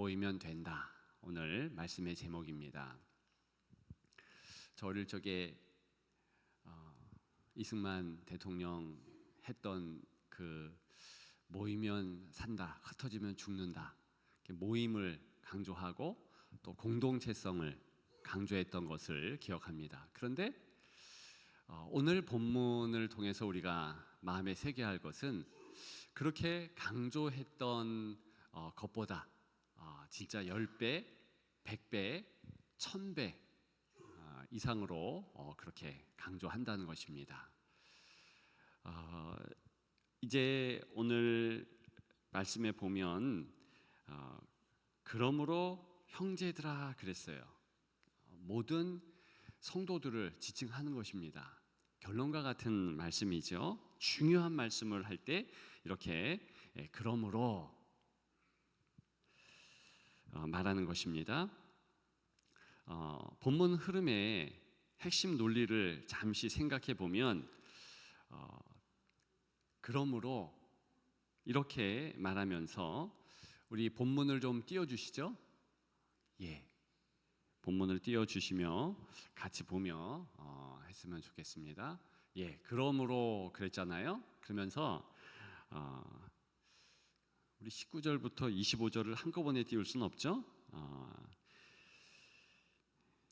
모이면 된다. 오늘 말씀의 제목입니다. 저 어릴 적에 이승만 대통령 했던 그 모이면 산다, 흩어지면 죽는다, 모임을 강조하고 또 공동체성을 강조했던 것을 기억합니다. 그런데 오늘 본문을 통해서 우리가 마음에 새겨야 할 것은 그렇게 강조했던 것보다 진짜 10배, 100배, 1000배 이상으로 그렇게 강조한다는 것입니다. 이제 오늘 말씀에 보면 그러므로 형제들아 그랬어요. 모든 성도들을 지칭하는 것입니다. 결론과 같은 말씀이죠. 중요한 말씀을 할 때 이렇게 그러므로 말하는 것입니다. 본문 흐름의 핵심 논리를 잠시 생각해 보면 그러므로 이렇게 말하면서 우리 본문을 좀 띄워주시죠. 예, 본문을 띄워주시며 같이 보며 했으면 좋겠습니다. 예, 그러므로 그랬잖아요. 그러면서 우리 19절부터 25절을 한꺼번에 띄울 수는 없죠.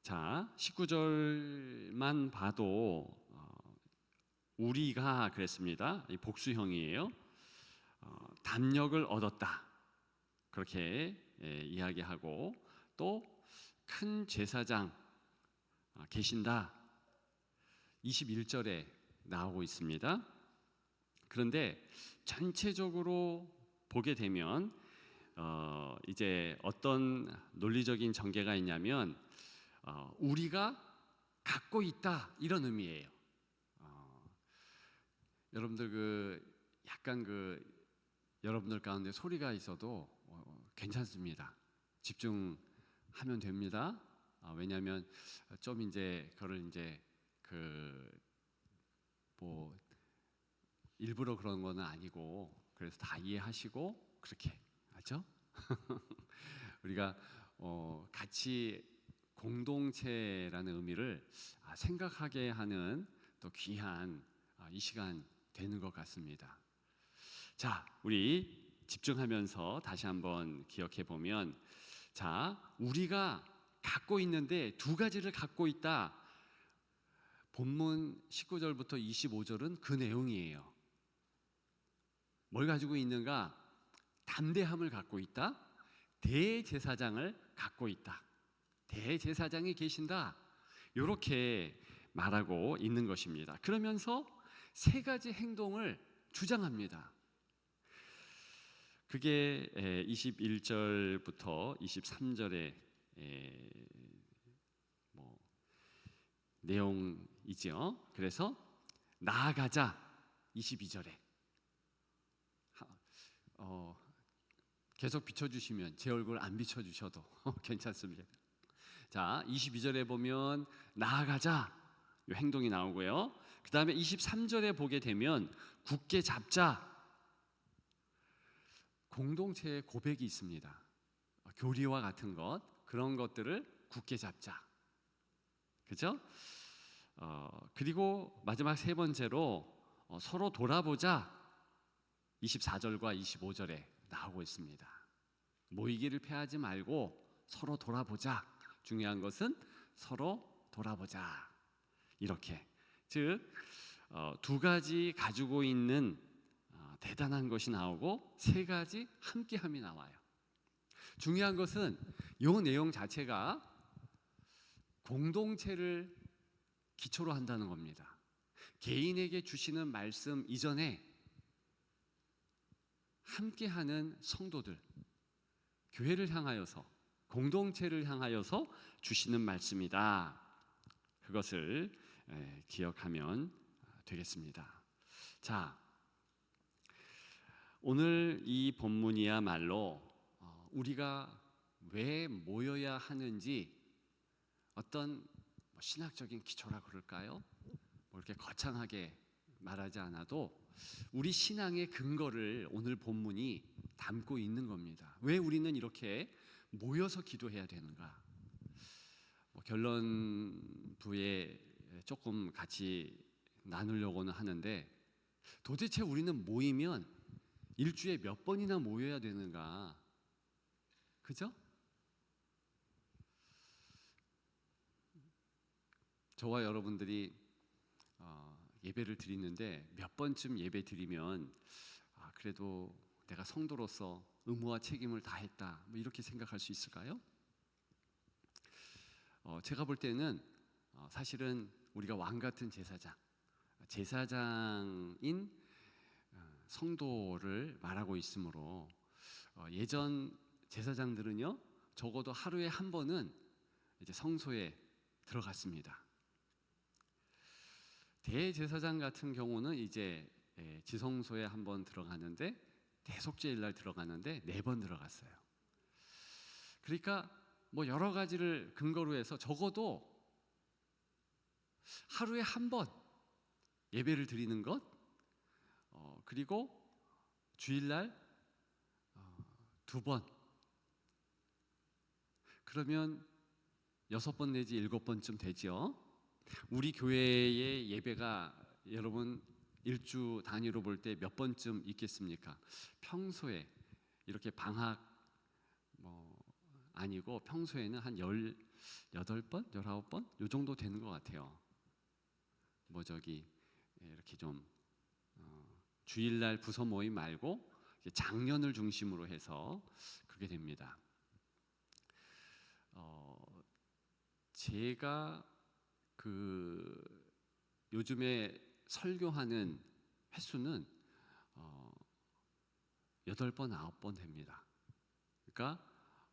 자, 19절만 봐도 우리가 그랬습니다. 이 복수형이에요. 담력을 얻었다 그렇게 이야기하고 또 큰 제사장 계신다 21절에 나오고 있습니다. 그런데 전체적으로 보게 되면 이제 어떤 논리적인 전개가 있냐면 우리가 갖고 있다 이런 의미예요. 여러분들 약간 여러분들 가운데 소리가 있어도 괜찮습니다. 집중하면 됩니다. 왜냐하면 좀 이제 그걸 이제 뭐 일부러 그런 거는 아니고 그래서 다 이해하시고 그렇게 하죠. 우리가 같이 공동체라는 의미를 생각하게 하는 또 귀한 이 시간 되는 것 같습니다. 자, 우리 집중하면서 다시 한번 기억해 보면, 자, 우리가 갖고 있는데 두 가지를 갖고 있다. 본문 19절부터 25절은 그 내용이에요. 뭘 가지고 있는가? 담대함을 갖고 있다. 대제사장을 갖고 있다. 대제사장이 계신다. 이렇게 말하고 있는 것입니다. 그러면서 세 가지 행동을 주장합니다. 그게 21절부터 23절의 내용이죠. 그래서 나아가자 22절에 계속 비춰주시면 제 얼굴 안 비춰주셔도 괜찮습니다. 자, 22절에 보면 나아가자 이 행동이 나오고요. 그 다음에 23절에 보게 되면 굳게 잡자 공동체의 고백이 있습니다. 교리와 같은 것 그런 것들을 굳게 잡자. 그죠? 그리고 마지막 세 번째로 서로 돌아보자 24절과 25절에 나오고 있습니다. 모이기를 패하지 말고 서로 돌아보자. 중요한 것은 서로 돌아보자. 이렇게 즉 두 가지 가지고 있는 대단한 것이 나오고 세 가지 함께함이 나와요. 중요한 것은 이 내용 자체가 공동체를 기초로 한다는 겁니다. 개인에게 주시는 말씀 이전에 함께하는 성도들, 교회를 향하여서 공동체를 향하여서 주시는 말씀이다. 그것을 기억하면 되겠습니다. 자, 오늘 이 본문이야말로 우리가 왜 모여야 하는지 어떤 신학적인 기초라 그럴까요? 뭐 이렇게 거창하게 말하지 않아도 우리 신앙의 근거를 오늘 본문이 담고 있는 겁니다. 왜 우리는 이렇게 모여서 기도해야 되는가? 결론부에 조금 같이 나누려고는 하는데, 도대체 우리는 모이면 일주에 몇 번이나 모여야 되는가? 그죠? 저와 여러분들이 예배를 드리는데 몇 번쯤 예배 드리면 그래도 내가 성도로서 의무와 책임을 다했다, 이렇게 생각할 수 있을까요? 제가 볼 때는 사실은 우리가 왕 같은 제사장인 성도를 말하고 있으므로 예전 제사장들은요, 적어도 하루에 한 번은 이제 성소에 들어갔습니다. 대제사장 같은 경우는 이제 지성소에 한 번 들어가는데, 대속죄일 날 들어가는데 4번 들어갔어요. 그러니까 여러 가지를 근거로 해서 적어도 하루에 한 번 예배를 드리는 것, 그리고 주일날 2번, 그러면 6번 내지 7번쯤 되죠. 우리 교회의 예배가 여러분 일주 단위로 볼 때 몇 번쯤 있겠습니까? 평소에 이렇게 방학 아니고 평소에는 한 18번, 19번 요 정도 되는 것 같아요. 이렇게 좀 주일날 부서 모임 말고 장년을 중심으로 해서 그게 됩니다. 제가 요즘에 설교하는 횟수는 8번, 9번 됩니다. 그러니까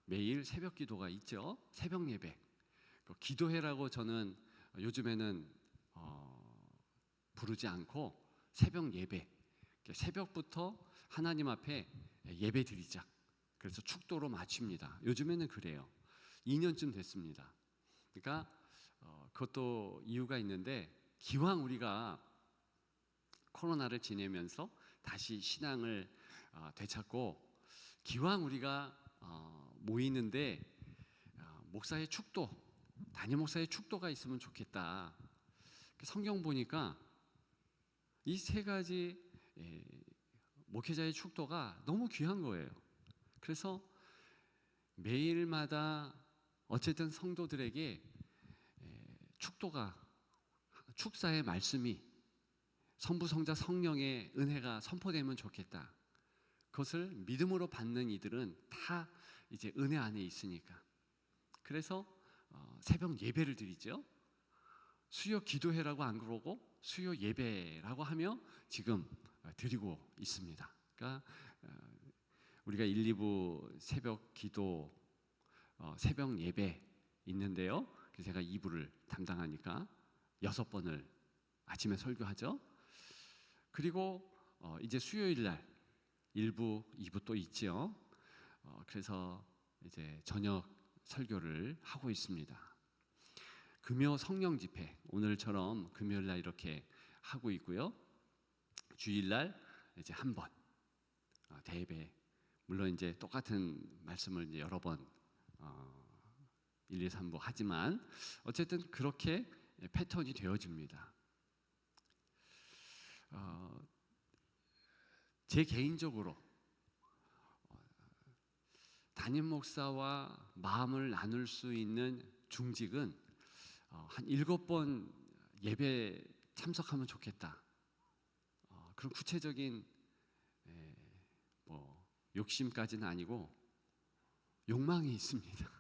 매일 새벽 기도가 있죠. 새벽 예배. 기도회라고 저는 요즘에는 부르지 않고 새벽 예배. 새벽부터 하나님 앞에 예배 드리자. 그래서 축도로 마칩니다. 요즘에는 그래요. 2년쯤 됐습니다. 그러니까 그것도 이유가 있는데, 기왕 우리가 코로나를 지내면서 다시 신앙을 되찾고, 기왕 우리가 모이는데 목사의 축도, 담임 목사의 축도가 있으면 좋겠다. 성경 보니까 이 3가지 목회자의 축도가 너무 귀한 거예요. 그래서 매일마다 어쨌든 성도들에게 축사의 말씀이, 성부, 성자, 성령의 은혜가 선포되면 좋겠다. 그것을 믿음으로 받는 이들은 다 이제 은혜 안에 있으니까. 그래서 새벽 예배를 드리죠. 수요 기도회라고 안 그러고 수요 예배라고 하며 지금 드리고 있습니다. 그러니까 우리가 1, 2부 새벽 기도, 새벽 예배 있는데요. 그래서 제가 2부를 담당하니까 6번을 아침에 설교하죠. 그리고 이제 수요일 날 1부, 2부 또 있죠. 그래서 이제 저녁 설교를 하고 있습니다. 금요 성령 집회, 오늘처럼 금요일 날 이렇게 하고 있고요. 주일 날 이제 한 번 대예배, 물론 이제 똑같은 말씀을 이제 여러 번 1, 2, 3부 하지만 어쨌든 그렇게 패턴이 되어집니다. 제 개인적으로 담임 목사와 마음을 나눌 수 있는 중직은 한 7번 예배 참석하면 좋겠다. 그런 구체적인 욕심까지는 아니고 욕망이 있습니다.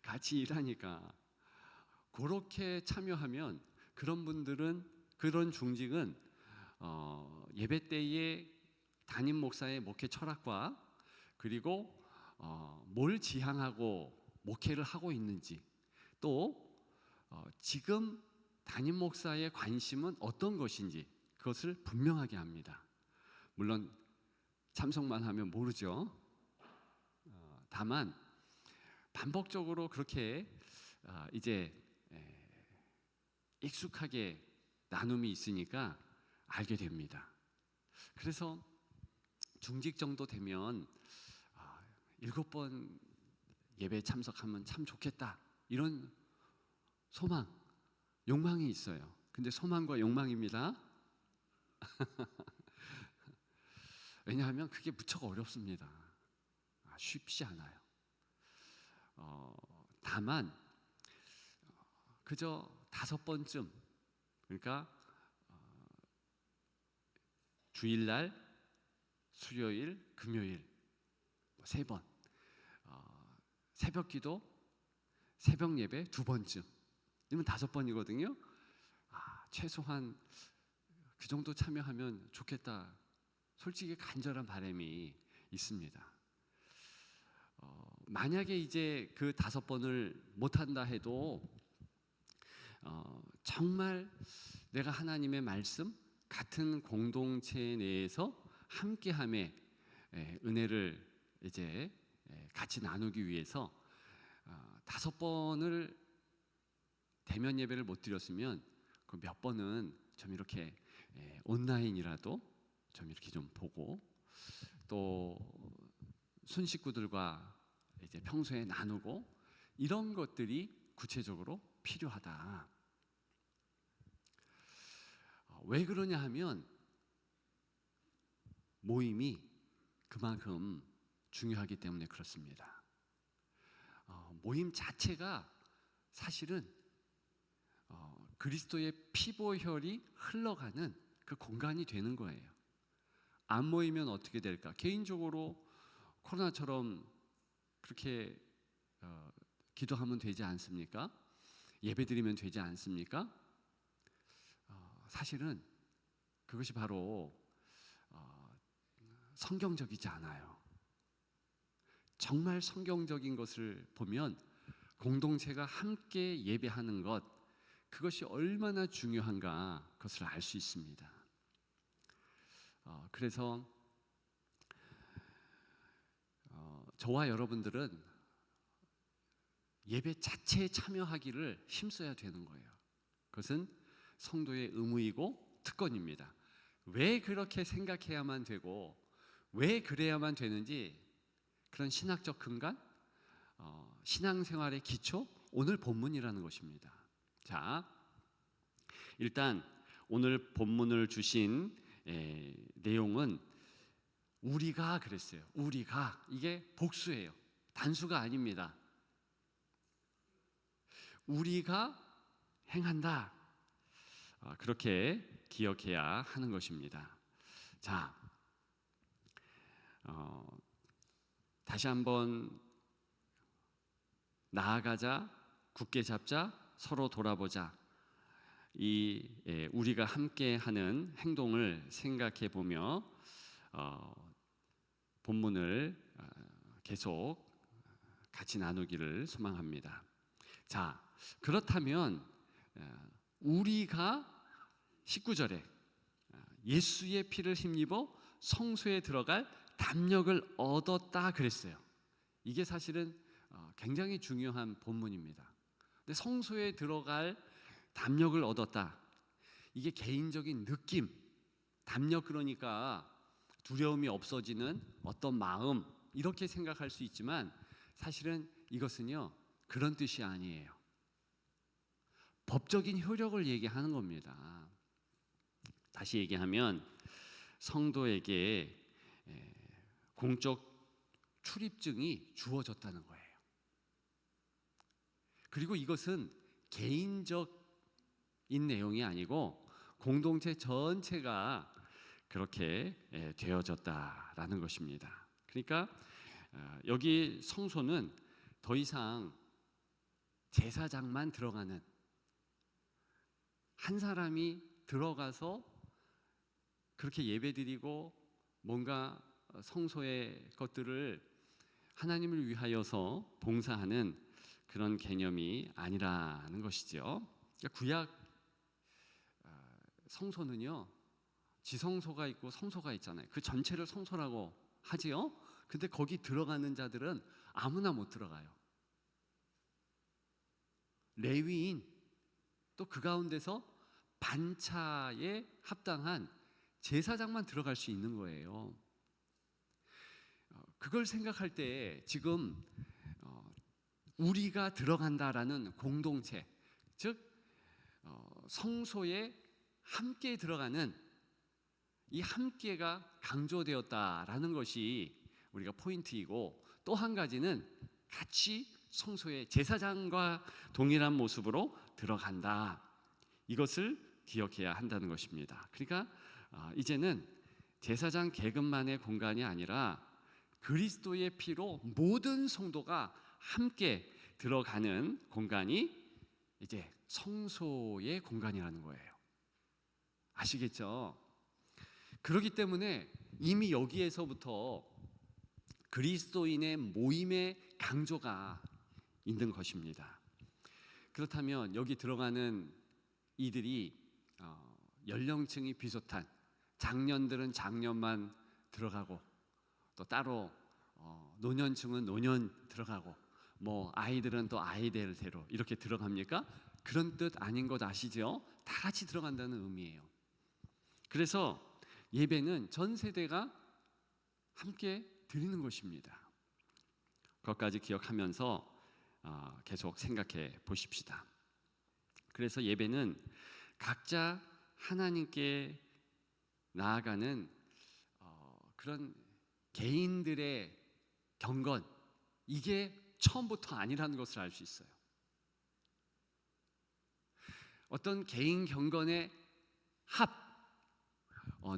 같이 일하니까 그렇게 참여하면, 그런 분들은, 그런 중직은 예배 때에 담임 목사의 목회 철학과, 그리고 뭘 지향하고 목회를 하고 있는지, 또 지금 담임 목사의 관심은 어떤 것인지 그것을 분명하게 합니다. 물론 참석만 하면 모르죠. 다만 반복적으로 그렇게 이제 익숙하게 나눔이 있으니까 알게 됩니다. 그래서 중직 정도 되면 7번 예배에 참석하면 참 좋겠다, 이런 소망, 욕망이 있어요. 근데 소망과 욕망입니다. 왜냐하면 그게 무척 어렵습니다. 쉽지 않아요. 다만 그저 5번쯤, 그러니까 주일날, 수요일, 금요일 3번, 새벽기도, 새벽 예배 2번쯤, 이러면 5번이거든요. 최소한 그 정도 참여하면 좋겠다, 솔직히 간절한 바람이 있습니다. 만약에 이제 그 5번을 못한다 해도 정말 내가 하나님의 말씀, 같은 공동체 내에서 함께함의 은혜를 이제 같이 나누기 위해서 5번을 대면 예배를 못 드렸으면 그 몇 번은 좀 이렇게 온라인이라도 좀 이렇게 좀 보고, 또 손식구들과 이제 평소에 나누고, 이런 것들이 구체적으로 필요하다. 왜 그러냐 하면 모임이 그만큼 중요하기 때문에 그렇습니다. 모임 자체가 사실은 그리스도의 피보혈이 흘러가는 그 공간이 되는 거예요. 안 모이면 어떻게 될까? 개인적으로 코로나처럼 그렇게 기도하면 되지 않습니까? 예배드리면 되지 않습니까? 사실은 그것이 바로 성경적이지 않아요. 정말 성경적인 것을 보면 공동체가 함께 예배하는 것, 그것이 얼마나 중요한가, 그것을 알 수 있습니다. 그래서 저와 여러분들은 예배 자체에 참여하기를 힘써야 되는 거예요. 그것은 성도의 의무이고 특권입니다. 왜 그렇게 생각해야만 되고 왜 그래야만 되는지, 그런 신학적 근간, 신앙생활의 기초, 오늘 본문이라는 것입니다. 자, 일단 오늘 본문을 주신 내용은 우리가 그랬어요. 우리가, 이게 복수예요. 단수가 아닙니다. 우리가 행한다, 그렇게 기억해야 하는 것입니다. 자, 다시 한번 나아가자, 굳게 잡자, 서로 돌아보자, 이 우리가 함께하는 행동을 생각해 보며 본문을 계속 같이 나누기를 소망합니다. 자, 그렇다면 우리가 19절에 예수의 피를 힘입어 성소에 들어갈 담력을 얻었다 그랬어요. 이게 사실은 굉장히 중요한 본문입니다. 근데 성소에 들어갈 담력을 얻었다, 이게 개인적인 느낌, 담력, 그러니까 두려움이 없어지는 어떤 마음, 이렇게 생각할 수 있지만 사실은 이것은요, 그런 뜻이 아니에요. 법적인 효력을 얘기하는 겁니다. 다시 얘기하면 성도에게 공적 출입증이 주어졌다는 거예요. 그리고 이것은 개인적인 내용이 아니고 공동체 전체가 그렇게 되어졌다라는 것입니다. 그러니까 여기 성소는 더 이상 제사장만 들어가는, 한 사람이 들어가서 그렇게 예배드리고 뭔가 성소의 것들을 하나님을 위하여서 봉사하는 그런 개념이 아니라는 것이죠. 구약 성소는요, 지성소가 있고 성소가 있잖아요. 그 전체를 성소라고 하지요. 근데 거기 들어가는 자들은 아무나 못 들어가요. 레위인, 또 그 가운데서 반차에 합당한 제사장만 들어갈 수 있는 거예요. 그걸 생각할 때 지금 우리가 들어간다라는 공동체, 즉 성소에 함께 들어가는 이 함께가 강조되었다라는 것이 우리가 포인트이고, 또 한 가지는 같이 성소에 제사장과 동일한 모습으로 들어간다. 이것을 기억해야 한다는 것입니다. 그러니까 이제는 제사장 계급만의 공간이 아니라 그리스도의 피로 모든 성도가 함께 들어가는 공간이 이제 성소의 공간이라는 거예요. 아시겠죠? 그렇기 때문에 이미 여기에서부터 그리스도인의 모임의 강조가 있는 것입니다. 그렇다면 여기 들어가는 이들이 연령층이 비슷한, 장년들은 장년만 들어가고, 또 따로 노년층은 노년 들어가고, 뭐 아이들은 또 아이들대로 이렇게 들어갑니까? 그런 뜻 아닌 것 아시죠? 다 같이 들어간다는 의미예요. 그래서 예배는 전 세대가 함께 드리는 것입니다. 그것까지 기억하면서 계속 생각해 보십시다. 그래서 예배는 각자 하나님께 나아가는 그런 개인들의 경건, 이게 처음부터 아니라는 것을 알 수 있어요. 어떤 개인 경건의 합,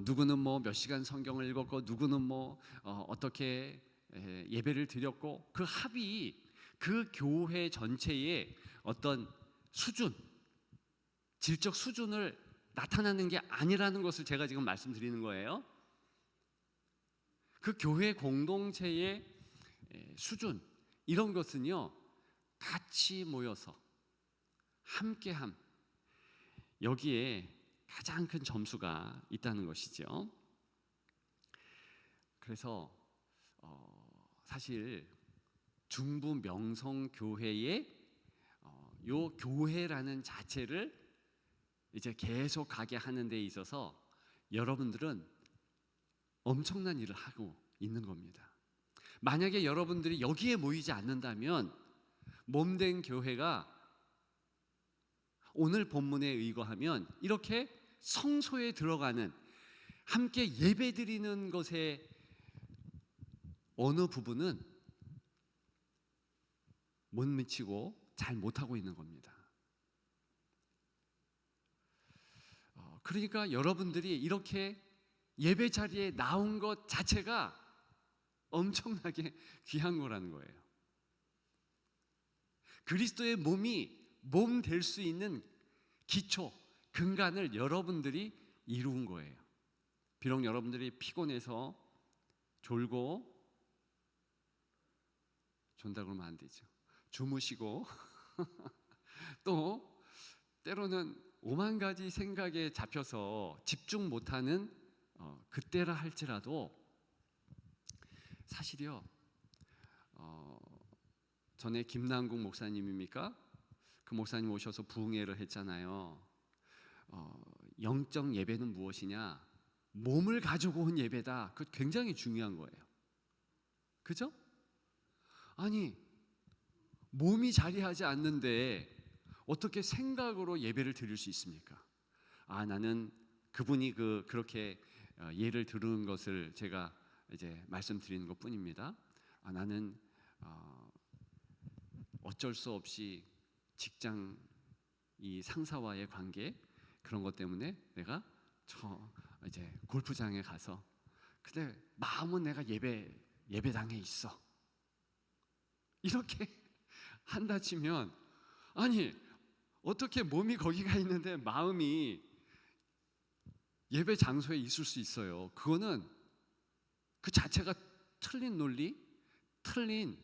누구는 뭐 몇 시간 성경을 읽었고, 누구는 뭐 어떻게 예배를 드렸고, 그 합이 그 교회 전체의 어떤 수준, 질적 수준을 나타나는 게 아니라는 것을 제가 지금 말씀드리는 거예요. 그 교회 공동체의 수준, 이런 것은요, 같이 모여서 함께함, 여기에 가장 큰 점수가 있다는 것이죠. 그래서 사실 중부 명성교회의 요 교회라는 자체를 이제 계속 가게 하는 데 있어서 여러분들은 엄청난 일을 하고 있는 겁니다. 만약에 여러분들이 여기에 모이지 않는다면 몸된 교회가 오늘 본문에 의거하면 이렇게 성소에 들어가는, 함께 예배드리는 것의 어느 부분은 못 미치고 잘 못하고 있는 겁니다. 그러니까 여러분들이 이렇게 예배 자리에 나온 것 자체가 엄청나게 귀한 거라는 거예요. 그리스도의 몸이 몸 될 수 있는 기초, 근간을 여러분들이 이룬 거예요. 비록 여러분들이 피곤해서 졸고, 존다 그러면 안 되죠. 주무시고 또 때로는 오만 가지 생각에 잡혀서 집중 못하는 그때라 할지라도, 사실이요, 전에 김남국 목사님입니까? 그 목사님 오셔서 부흥회를 했잖아요. 영적 예배는 무엇이냐? 몸을 가지고 온 예배다. 그 굉장히 중요한 거예요. 그죠? 아니, 몸이 자리하지 않는데 어떻게 생각으로 예배를 드릴 수 있습니까? 나는 그분이 그렇게 예를 들은 것을 제가 이제 말씀드리는 것뿐입니다. 나는 어쩔 수 없이 직장 이 상사와의 관계, 그런 것 때문에 내가 이제 골프장에 가서, 근데 마음은 내가 예배당에 있어, 이렇게 한다 치면, 아니 어떻게 몸이 거기가 있는데 마음이 예배 장소에 있을 수 있어요? 그거는 그 자체가 틀린 논리, 틀린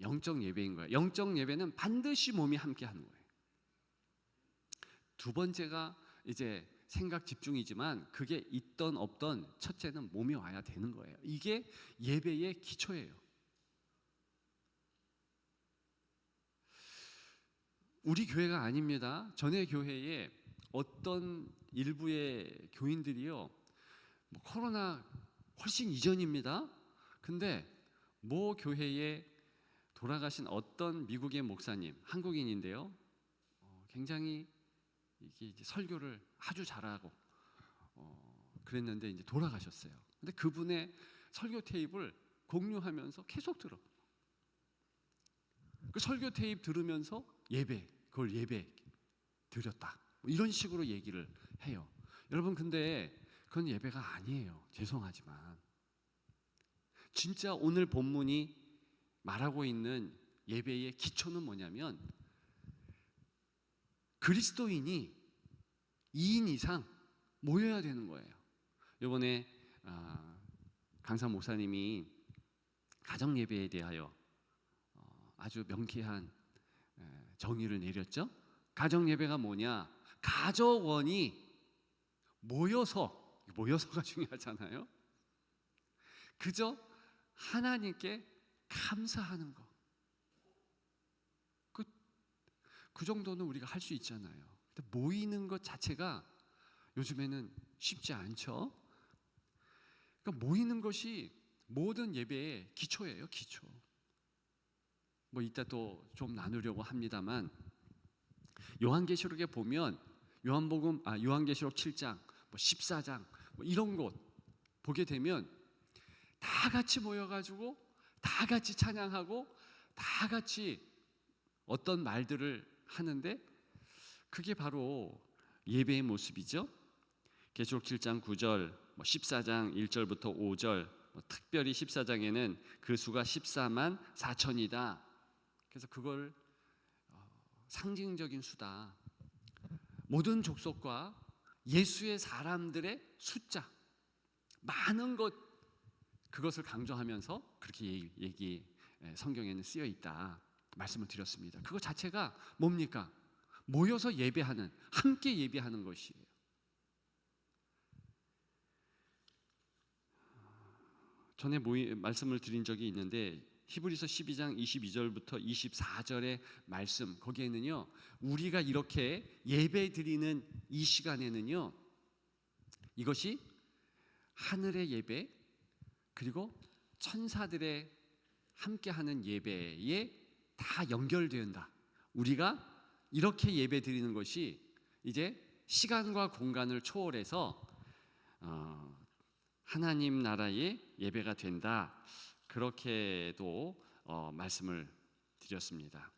영적 예배인 거예요. 영적 예배는 반드시 몸이 함께 하는 거예요. 두 번째가 이제 생각 집중이지만, 그게 있던 없던 첫째는 몸이 와야 되는 거예요. 이게 예배의 기초예요. 우리 교회가 아닙니다. 전에 교회에 어떤 일부의 교인들이요, 코로나 훨씬 이전입니다. 근데 모 교회에 돌아가신 어떤 미국의 목사님, 한국인인데요. 굉장히 이게 이제 설교를 아주 잘하고 그랬는데 이제 돌아가셨어요. 근데 그분의 설교 테이프를 공유하면서 계속 들어. 그 설교 테이프 들으면서 그걸 예배 드렸다. 뭐 이런 식으로 얘기를 해요. 여러분, 근데 그건 예배가 아니에요. 죄송하지만. 진짜 오늘 본문이 말하고 있는 예배의 기초는 뭐냐면 그리스도인이 2인 이상 모여야 되는 거예요. 이번에 강사 목사님이 가정 예배에 대하여 아주 명쾌한 정의를 내렸죠. 가정 예배가 뭐냐? 가족원이 모여서가 중요하잖아요. 그저 하나님께 감사하는 것. 그 정도는 우리가 할 수 있잖아요. 근데 모이는 것 자체가 요즘에는 쉽지 않죠. 그러니까 모이는 것이 모든 예배의 기초예요, 기초. 뭐 이따 또 좀 나누려고 합니다만 요한계시록에 보면 요한계시록 7장, 14장 이런 곳 보게 되면 다 같이 모여가지고 다 같이 찬양하고 다 같이 어떤 말들을 하는데 그게 바로 예배의 모습이죠. 계시록 7장 9절, 14장 1절부터 5절, 특별히 14장에는 그 수가 14만 4천이다. 그래서 그걸 상징적인 수다. 모든 족속과 예수의 사람들의 숫자 많은 것, 그것을 강조하면서 그렇게 성경에는 쓰여 있다 말씀을 드렸습니다. 그거 자체가 뭡니까? 모여서 예배하는, 함께 예배하는 것이에요. 전에 말씀을 드린 적이 있는데 히브리서 12장 22절부터 24절의 말씀, 거기에는요 우리가 이렇게 예배 드리는 이 시간에는요 이것이 하늘의 예배 그리고 천사들의 함께하는 예배에 다 연결된다. 우리가 이렇게 예배 드리는 것이 이제 시간과 공간을 초월해서 하나님 나라의 예배가 된다. 그렇게도 말씀을 드렸습니다.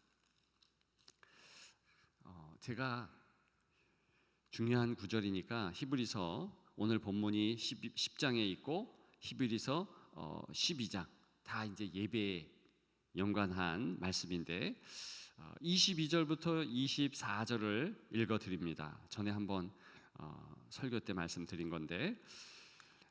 제가 중요한 구절이니까 히브리서 오늘 본문이 10장에 있고 히브리서 12장 다 이제 예배에 연관한 말씀인데 22절부터 24절을 읽어드립니다. 전에 한번 설교 때 말씀드린 건데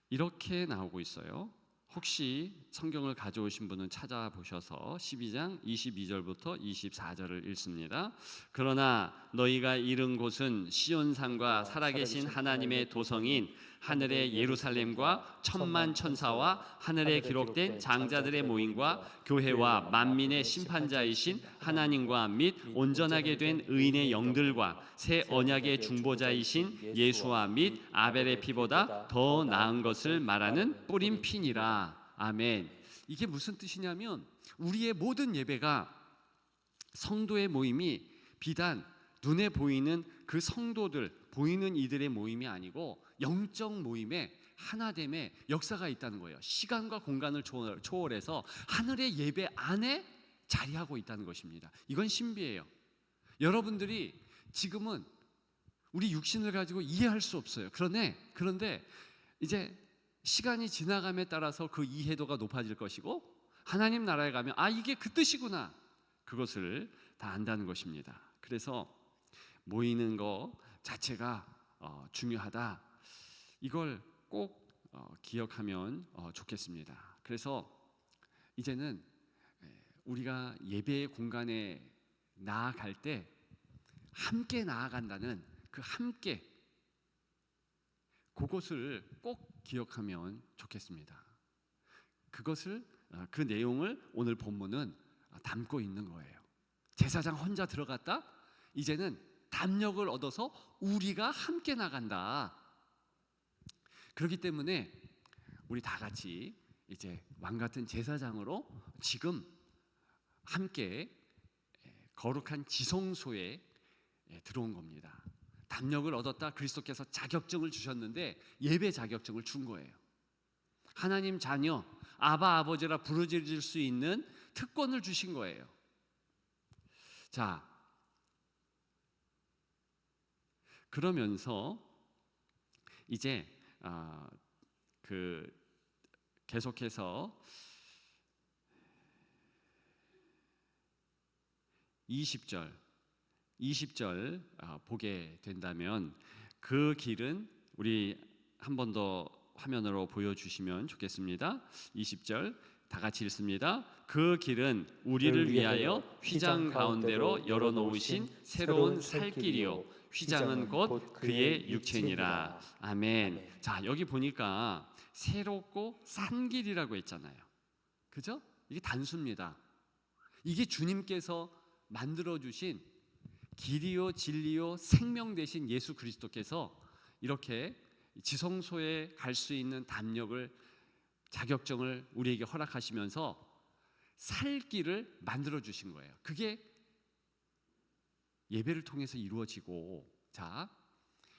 이렇게 나오고 있어요. 혹시 성경을 가져오신 분은 찾아보셔서 12장 22절부터 24절을 읽습니다. 그러나 너희가 이른 곳은 시온산과 살아계신 하나님의 도성인 하늘의 예루살렘과 천만 천사와 하늘에 기록된 장자들의 모임과 교회와 만민의 심판자이신 하나님과 및 온전하게 된 의인의 영들과 새 언약의 중보자이신 예수와 및 아벨의 피보다 더 나은 것을 말하는 뿌린 피니라. 아멘. 이게 무슨 뜻이냐면 우리의 모든 예배가 성도의 모임이 비단 눈에 보이는 그 성도들, 보이는 이들의 모임이 아니고 영적 모임의 하나됨의 역사가 있다는 거예요. 시간과 공간을 초월해서 하늘의 예배 안에 자리하고 있다는 것입니다. 이건 신비예요. 여러분들이 지금은 우리 육신을 가지고 이해할 수 없어요. 그런데 이제 시간이 지나감에 따라서 그 이해도가 높아질 것이고 하나님 나라에 가면 이게 그 뜻이구나. 그것을 다 안다는 것입니다. 그래서 모이는 것 자체가 중요하다. 이걸 꼭 기억하면 좋겠습니다. 그래서 이제는 우리가 예배의 공간에 나아갈 때 함께 나아간다는 그 함께 그것을 꼭 기억하면 좋겠습니다. 그 내용을 오늘 본문은 담고 있는 거예요. 제사장 혼자 들어갔다? 이제는 담력을 얻어서 우리가 함께 나간다. 그렇기 때문에 우리 다 같이 이제 왕 같은 제사장으로 지금 함께 거룩한 지성소에 들어온 겁니다. 담력을 얻었다. 그리스도께서 자격증을 주셨는데 예배 자격증을 준 거예요. 하나님 자녀, 아바 아버지라 부르짖을 수 있는 특권을 주신 거예요. 자, 그러면서 이제 계속해서 20절 보게 된다면 그 길은 우리 한 번 더 화면으로 보여주시면 좋겠습니다. 20절 다 같이 읽습니다. 그 길은 우리를 위하여 휘장 가운데로 열어놓으신 새로운 살 길이요 휘장은 곧 그의 육체니라. 아멘. 자, 여기 보니까 새롭고 산 길이라고 했잖아요. 그죠? 이게 단수입니다. 이게 주님께서 만들어주신 길이요 진리요 생명 되신 예수 그리스도께서 이렇게 지성소에 갈 수 있는 담력을 자격증을 우리에게 허락하시면서 살 길을 만들어주신 거예요. 그게 예배를 통해서 이루어지고, 자,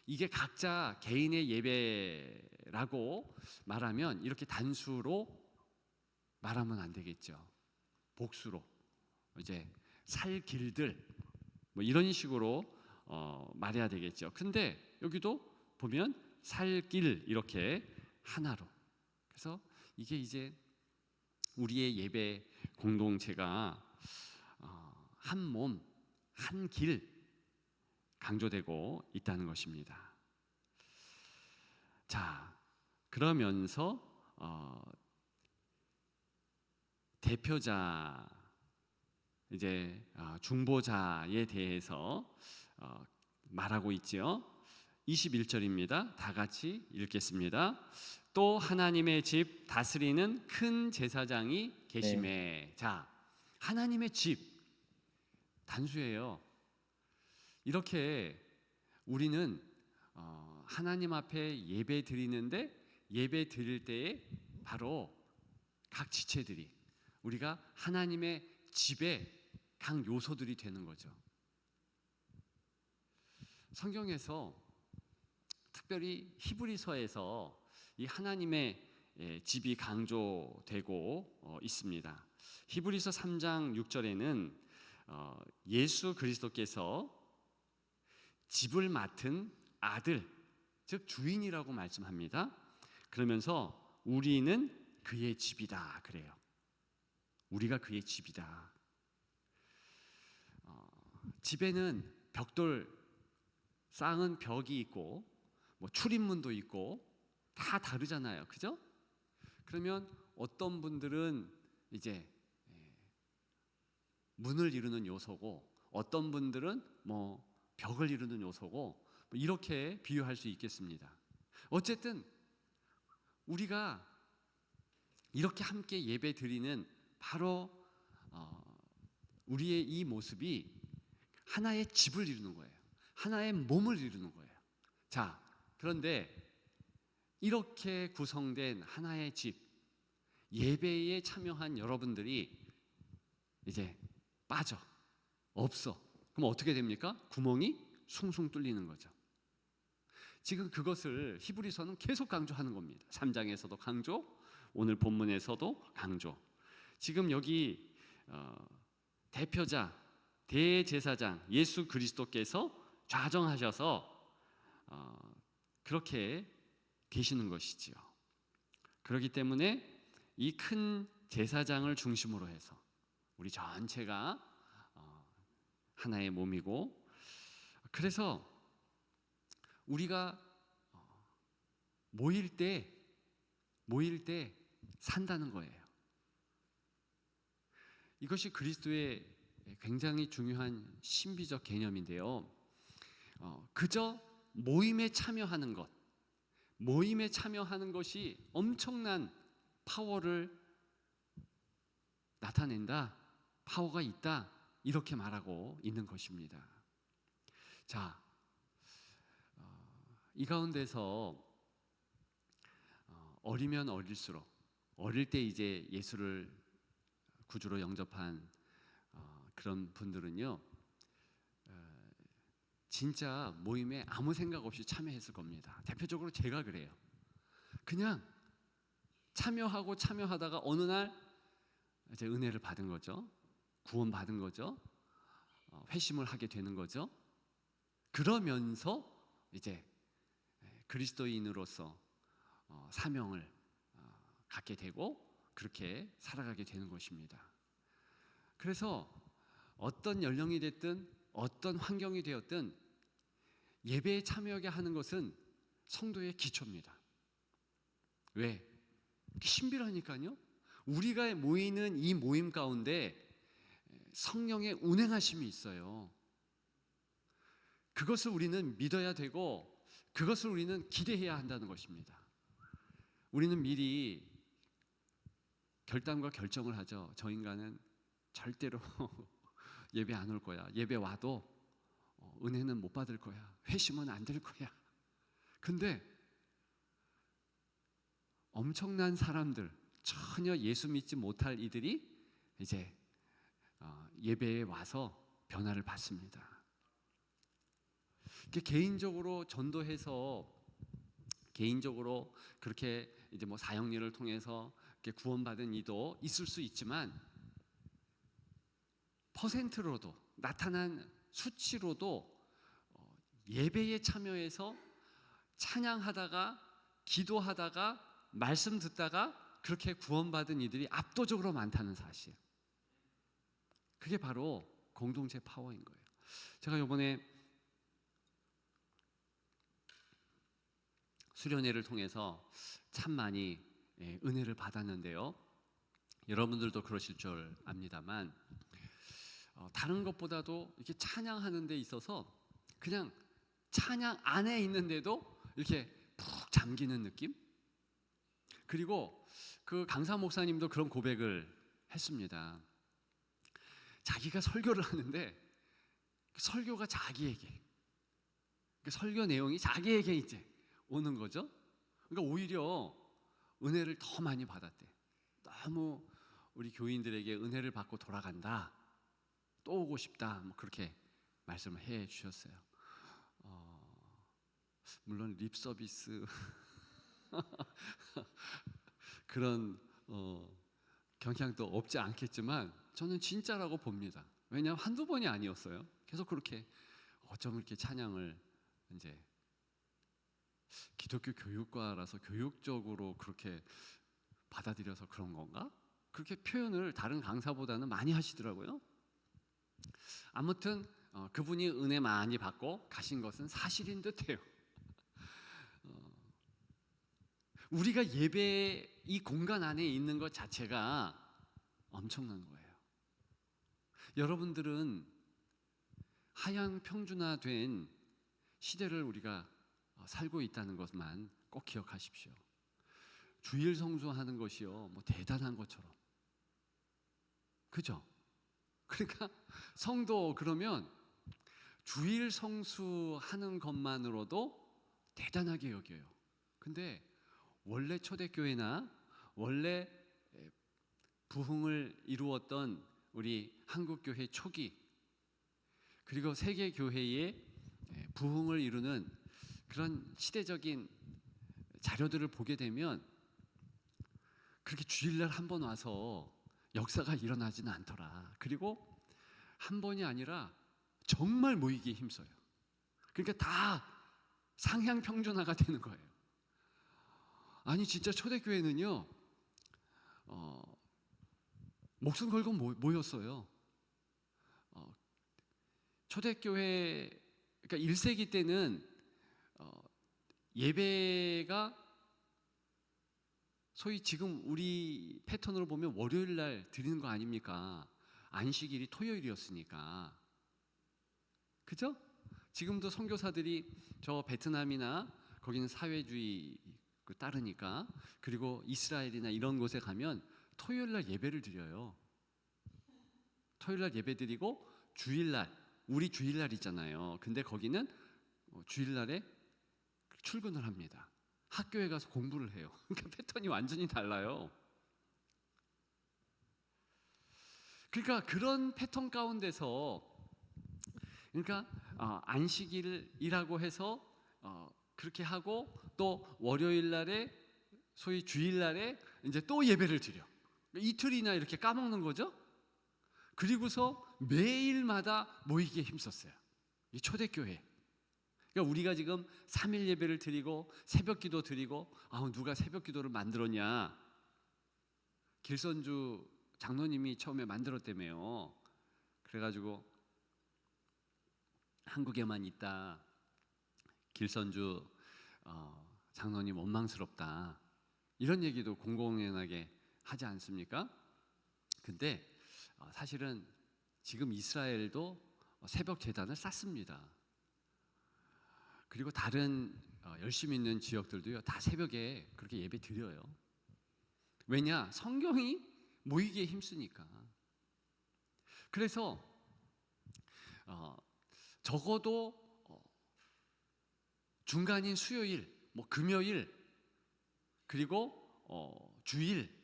이게 각자 개인의 예배라고 말하면 이렇게 단수로 말하면 안 되겠죠. 복수로 이제 살 길들 뭐 이런 식으로 말해야 되겠죠. 근데 여기도 보면 살 길 이렇게 하나로. 그래서 이게 이제 우리의 예배 공동체가 한 몸, 한 길 강조되고 있다는 것입니다. 자, 그러면서 대표자 이제 중보자에 대해서 말하고 있죠. 21절입니다. 다 같이 읽겠습니다. 또 하나님의 집 다스리는 큰 제사장이 계시매. 네. 자, 하나님의 집 단수예요. 이렇게 우리는 하나님 앞에 예배 드리는데 예배 드릴 때에 바로 각 지체들이 우리가 하나님의 집의 각 요소들이 되는 거죠. 성경에서 특별히 히브리서에서 이 하나님의 집이 강조되고 있습니다. 히브리서 3장 6절에는 예수 그리스도께서 집을 맡은 아들, 즉 주인이라고 말씀합니다. 그러면서 우리는 그의 집이다 그래요. 우리가 그의 집이다. 집에는 벽돌 쌓은 벽이 있고 뭐 출입문도 있고 다 다르잖아요. 그죠? 그러면 어떤 분들은 이제 문을 이루는 요소고 어떤 분들은 뭐 벽을 이루는 요소고 뭐 이렇게 비유할 수 있겠습니다. 어쨌든 우리가 이렇게 함께 예배 드리는 바로 우리의 이 모습이 하나의 집을 이루는 거예요. 하나의 몸을 이루는 거예요. 자, 그런데 이렇게 구성된 하나의 집, 예배에 참여한 여러분들이 이제 없어. 그럼 어떻게 됩니까? 구멍이 숭숭 뚫리는 거죠. 지금 그것을 히브리서는 계속 강조하는 겁니다. 3장에서도 강조, 오늘 본문에서도 강조. 지금 여기 대표자, 대제사장 예수 그리스도께서 좌정하셔서 그렇게 계시는 것이지요. 그렇기 때문에 이 큰 제사장을 중심으로 해서 우리 전체가 하나의 몸이고, 그래서 우리가 모일 때 산다는 거예요. 이것이 그리스도의 굉장히 중요한 신비적 개념인데요. 그저 모임에 참여하는 것, 모임에 참여하는 것이 엄청난 파워를 나타낸다, 파워가 있다, 이렇게 말하고 있는 것입니다. 자, 이 가운데서 어리면 어릴수록 어릴 때 이제 예수를 구주로 영접한 그런 분들은요, 진짜 모임에 아무 생각 없이 참여했을 겁니다. 대표적으로 제가 그래요. 그냥 참여하다가 어느 날 이제 은혜를 받은 거죠. 구원 받은 거죠. 회심을 하게 되는 거죠. 그러면서 이제 그리스도인으로서 사명을 갖게 되고 그렇게 살아가게 되는 것입니다. 그래서 어떤 연령이 됐든 어떤 환경이 되었든 예배에 참여하게 하는 것은 성도의 기초입니다. 왜? 신비라니까요. 우리가 모이는 이 모임 가운데 성령의 운행하심이 있어요. 그것을 우리는 믿어야 되고 그것을 우리는 기대해야 한다는 것입니다. 우리는 미리 결단과 결정을 하죠. 저 인간은 절대로 예배 안 올 거야. 예배 와도 은혜는 못 받을 거야. 회심은 안 될 거야. 근데 엄청난 사람들, 전혀 예수 믿지 못할 이들이 이제 예배에 와서 변화를 받습니다. 개인적으로 전도해서 개인적으로 그렇게 이제 뭐 사역일을 통해서 구원받은 이도 있을 수 있지만 퍼센트로도 나타난 수치로도 예배에 참여해서 찬양하다가 기도하다가 말씀 듣다가 그렇게 구원받은 이들이 압도적으로 많다는 사실. 그게 바로 공동체 파워인 거예요. 제가 이번에 수련회를 통해서 참 많이 은혜를 받았는데요. 여러분들도 그러실 줄 압니다만 다른 것보다도 이렇게 찬양하는 데 있어서 그냥 찬양 안에 있는데도 이렇게 푹 잠기는 느낌? 그리고 그 강사 목사님도 그런 고백을 했습니다. 자기가 설교를 하는데 설교가 자기에게, 설교 내용이 자기에게 이제 오는 거죠. 그러니까 오히려 은혜를 더 많이 받았대. 너무 우리 교인들에게 은혜를 받고 돌아간다, 또 오고 싶다, 뭐 그렇게 말씀을 해 주셨어요. 물론 립 서비스 그런 경향도 없지 않겠지만 저는 진짜라고 봅니다. 왜냐하면 한두 번이 아니었어요. 계속 그렇게 어쩜 이렇게 찬양을 이제 기독교 교육과라서 교육적으로 그렇게 받아들여서 그런 건가? 그렇게 표현을 다른 강사보다는 많이 하시더라고요. 아무튼 그분이 은혜 많이 받고 가신 것은 사실인 듯해요. 우리가 예배 이 공간 안에 있는 것 자체가 엄청난 거예요. 여러분들은 하향 평준화된 시대를 우리가 살고 있다는 것만 꼭 기억하십시오. 주일 성수하는 것이요, 뭐 대단한 것처럼, 그죠? 그러니까 성도 그러면 주일 성수하는 것만으로도 대단하게 여겨요. 근데 원래 초대교회나 원래 부흥을 이루었던 우리 한국교회 초기, 그리고 세계교회의 부흥을 이루는 그런 시대적인 자료들을 보게 되면 그렇게 주일날 한 번 와서 역사가 일어나지는 않더라. 그리고 한 번이 아니라 정말 모이기에 힘써요. 그러니까 다 상향 평준화가 되는 거예요. 아니 진짜 초대교회는요, 목숨 걸고 모였어요. 초대교회, 그러니까 1세기 때는 예배가 소위 지금 우리 패턴으로 보면 월요일 날 드리는 거 아닙니까? 안식일이 토요일이었으니까. 그죠? 지금도 선교사들이 저 베트남이나 거기는 사회주의 따르니까, 그리고 이스라엘이나 이런 곳에 가면 토요일 날 예배를 드려요. 토요일 날 예배 드리고 주일날, 우리 주일날 있잖아요. 근데 거기는 주일날에 출근을 합니다. 학교에 가서 공부를 해요. 그러니까 패턴이 완전히 달라요. 그러니까 그런 패턴 가운데서, 그러니까 안식일이라고 해서 그렇게 하고 또 월요일 날에, 소위 주일 날에 이제 또 예배를 드려. 이틀이나 이렇게 까먹는 거죠. 그리고서 매일마다 모이기에 힘썼어요, 이 초대교회. 그러니까 우리가 지금 3일 예배를 드리고 새벽기도 드리고, 누가 새벽기도를 만들었냐? 길선주 장로님이 처음에 만들었다며요. 그래가지고 한국에만 있다, 길선주 장로님 원망스럽다, 이런 얘기도 공공연하게 하지 않습니까? 근데 사실은 지금 이스라엘도 새벽 제단을 쌓습니다. 그리고 다른 열심히 있는 지역들도요, 다 새벽에 그렇게 예배 드려요. 왜냐? 성경이 모이기에 힘쓰니까. 그래서 적어도 중간인 수요일, 금요일, 그리고 주일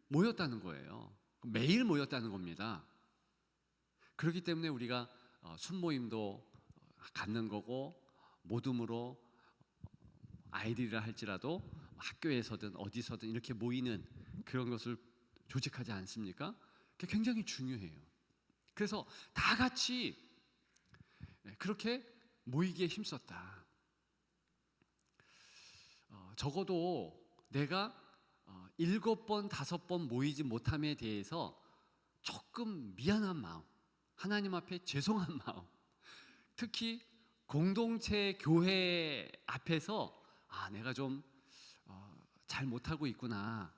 모였다는 거예요. 매일 모였다는 겁니다. 그렇기 때문에 우리가 순모임도 갖는 거고, 모둠으로 아이들이라 할지라도 학교에서든 어디서든 이렇게 모이는 그런 것을 조직하지 않습니까? 그게 굉장히 중요해요. 그래서 다 같이 그렇게 모이기에 힘썼다. 적어도 내가 7번, 5번 모이지 못함에 대해서 조금 미안한 마음, 하나님 앞에 죄송한 마음, 특히 공동체 교회 앞에서 내가 좀 잘 못하고 있구나,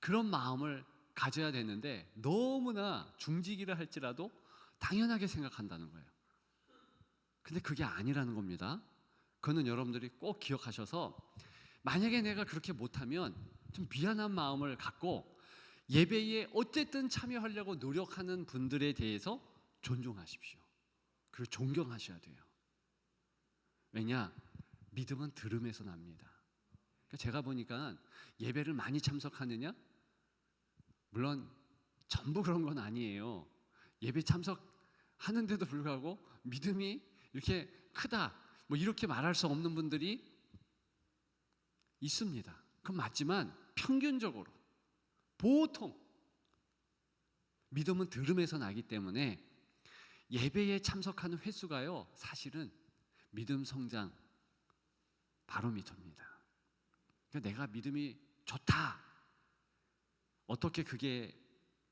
그런 마음을 가져야 되는데 너무나 중직이라 할지라도 당연하게 생각한다는 거예요. 근데 그게 아니라는 겁니다. 그거는 여러분들이 꼭 기억하셔서, 만약에 내가 그렇게 못하면 좀 미안한 마음을 갖고 예배에 어쨌든 참여하려고 노력하는 분들에 대해서 존중하십시오. 그리고 존경하셔야 돼요. 왜냐? 믿음은 들음에서 납니다. 그러니까 제가 보니까 예배를 많이 참석하느냐? 물론 전부 그런 건 아니에요. 예배 참석하는데도 불구하고 믿음이 이렇게 크다, 이렇게 말할 수 없는 분들이 있습니다. 그건 맞지만 평균적으로 보통 믿음은 들음에서 나기 때문에 예배에 참석하는 횟수가요, 사실은 믿음 성장 바로미터입니다. 그러니까 내가 믿음이 좋다, 어떻게 그게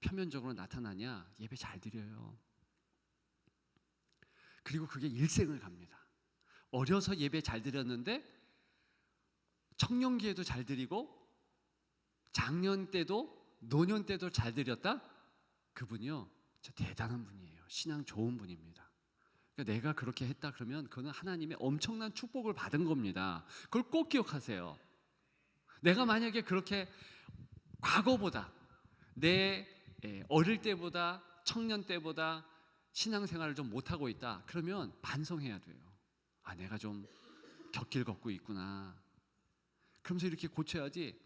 표면적으로 나타나냐? 예배 잘 드려요. 그리고 그게 일생을 갑니다. 어려서 예배 잘 드렸는데 청년기에도 잘 드리고 장년 때도 노년 때도 잘 드렸다? 그분이요, 진짜 대단한 분이에요. 신앙 좋은 분입니다. 그러니까 내가 그렇게 했다 그러면 그거는 하나님의 엄청난 축복을 받은 겁니다. 그걸 꼭 기억하세요. 내가 만약에 그렇게 과거보다, 내 어릴 때보다, 청년 때보다 신앙생활을 좀 못하고 있다 그러면 반성해야 돼요. 내가 좀 곁길 걷고 있구나. 그러면서 이렇게 고쳐야지,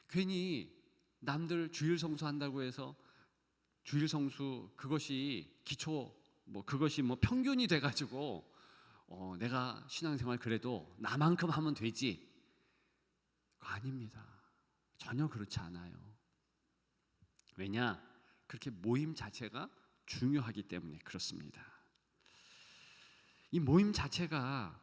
괜히 남들 주일 성수한다고 해서 주일 성수 그것이 기초, 그것이 평균이 돼가지고 내가 신앙생활 그래도 나만큼 하면 되지, 그거 아닙니다. 전혀 그렇지 않아요. 왜냐? 그렇게 모임 자체가 중요하기 때문에 그렇습니다. 이 모임 자체가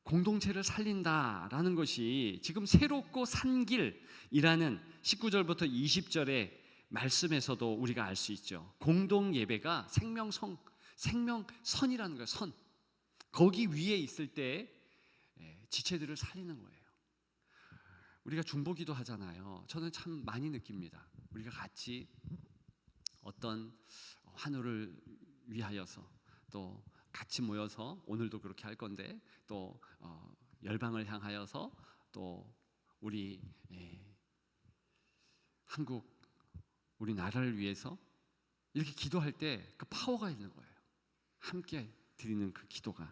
공동체를 살린다라는 것이 지금 새롭고 산 길이라는 19절부터 20절의 말씀에서도 우리가 알 수 있죠. 공동 예배가 생명선이라는 거예요. 선. 거기 위에 있을 때 지체들을 살리는 거예요. 우리가 중보기도 하잖아요. 저는 참 많이 느낍니다. 우리가 같이 어떤 환우를 위하여서, 또 같이 모여서 오늘도 그렇게 할 건데, 또 열방을 향하여서, 또 우리 한국, 우리 나라를 위해서 이렇게 기도할 때 그 파워가 있는 거예요. 함께 드리는 그 기도가.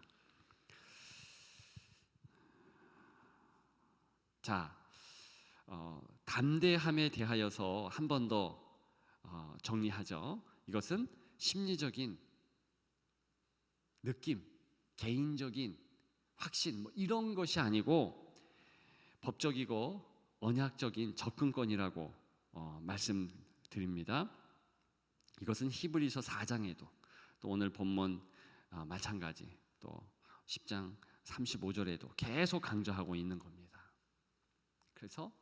자, 담대함에 대하여서 한 번 더 정리하죠. 이것은 심리적인 느낌, 개인적인 확신 이런 것이 아니고 법적이고 언약적인 접근권이라고 말씀드립니다. 이것은 히브리서 4장에도 또 오늘 본문 마찬가지 또 10장 35절에도 계속 강조하고 있는 겁니다. 그래서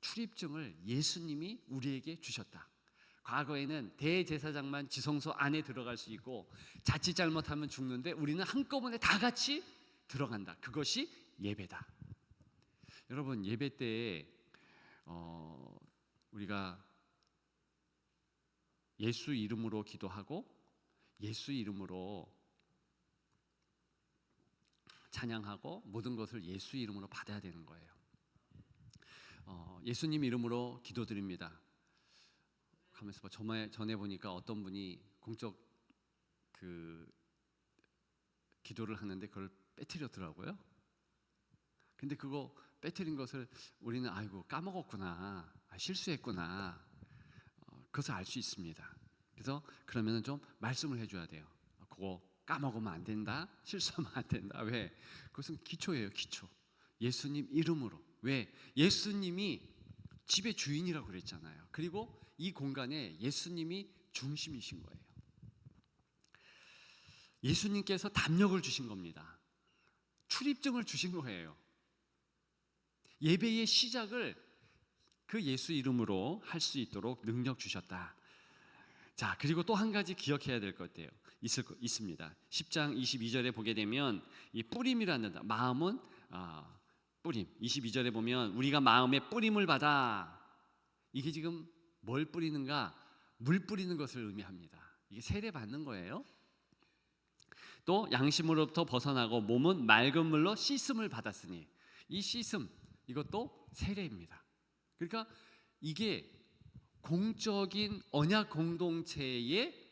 출입증을 예수님이 우리에게 주셨다. 과거에는 대제사장만 지성소 안에 들어갈 수 있고 자칫 잘못하면 죽는데 우리는 한꺼번에 다 같이 들어간다. 그것이 예배다. 여러분, 예배 때 우리가 예수 이름으로 기도하고 예수 이름으로 찬양하고 모든 것을 예수 이름으로 받아야 되는 거예요. 예수님 이름으로 기도드립니다. 가면서 전에 보니까 어떤 분이 공적 기도를 하는데 그걸 빼뜨렸더라고요. 근데 그거 빼뜨린 것을 우리는 아이고 까먹었구나, 실수했구나, 그것을 알 수 있습니다. 그래서 그러면은 좀 말씀을 해줘야 돼요. 그거 까먹으면 안 된다, 실수하면 안 된다. 왜? 그것은 기초예요, 기초. 예수님 이름으로. 왜? 예수님이 집의 주인이라고 그랬잖아요. 그리고 이 공간에 예수님이 중심이신 거예요. 예수님께서 담력을 주신 겁니다. 출입증을 주신 거예요. 예배의 시작을 그 예수 이름으로 할 수 있도록 능력 주셨다. 자, 그리고 또 한 가지 기억해야 될 것 같아요. 있습니다. 10장 22절에 보게 되면 이 뿌림이라는 단어, 마음은 뿌림. 22절에 보면 우리가 마음에 뿌림을 받아. 이게 지금 뭘 뿌리는가? 물 뿌리는 것을 의미합니다. 이게 세례 받는 거예요. 또 양심으로부터 벗어나고 몸은 맑은 물로 씻음을 받았으니, 이 씻음, 이것도 세례입니다. 그러니까 이게 공적인 언약 공동체의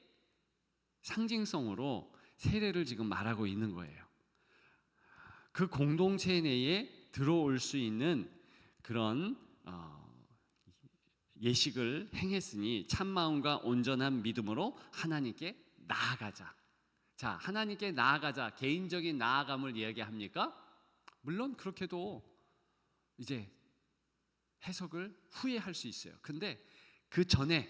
상징성으로 세례를 지금 말하고 있는 거예요. 그 공동체 내에 들어올 수 있는 그런 예식을 행했으니 참마음과 온전한 믿음으로 하나님께 나아가자. 자, 하나님께 나아가자. 개인적인 나아감을 이야기합니까? 물론 그렇게도 이제 해석을 후회할 수 있어요. 근데 그 전에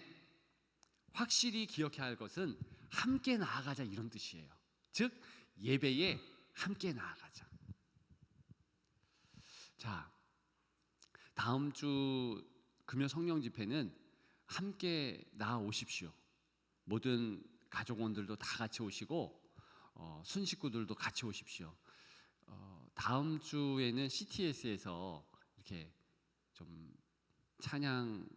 확실히 기억해야 할 것은 함께 나아가자, 이런 뜻이에요. 즉 예배에 함께 나아가자. 자, 다음 주 금요 성령 집회는 함께 나아오십시오. 모든 가족원들도 다 같이 오시고 순식구들도 같이 오십시오. 다음 주에는 CTS에서 이렇게 좀 찬양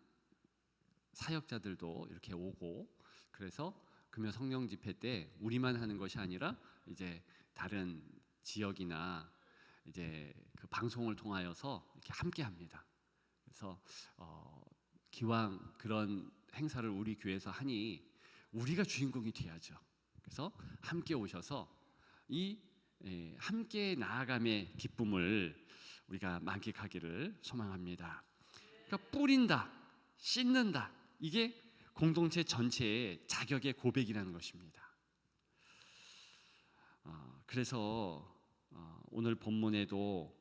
사역자들도 이렇게 오고, 그래서 금요 성령 집회 때 우리만 하는 것이 아니라 이제 다른 지역이나 이제 그 방송을 통하여서 이렇게 함께 합니다. 그래서 기왕 그런 행사를 우리 교회에서 하니 우리가 주인공이 돼야죠. 그래서 함께 오셔서 이 함께 나아감의 기쁨을 우리가 만끽하기를 소망합니다. 그러니까 뿌린다, 씻는다, 이게 공동체 전체의 자격의 고백이라는 것입니다. 그래서 오늘 본문에도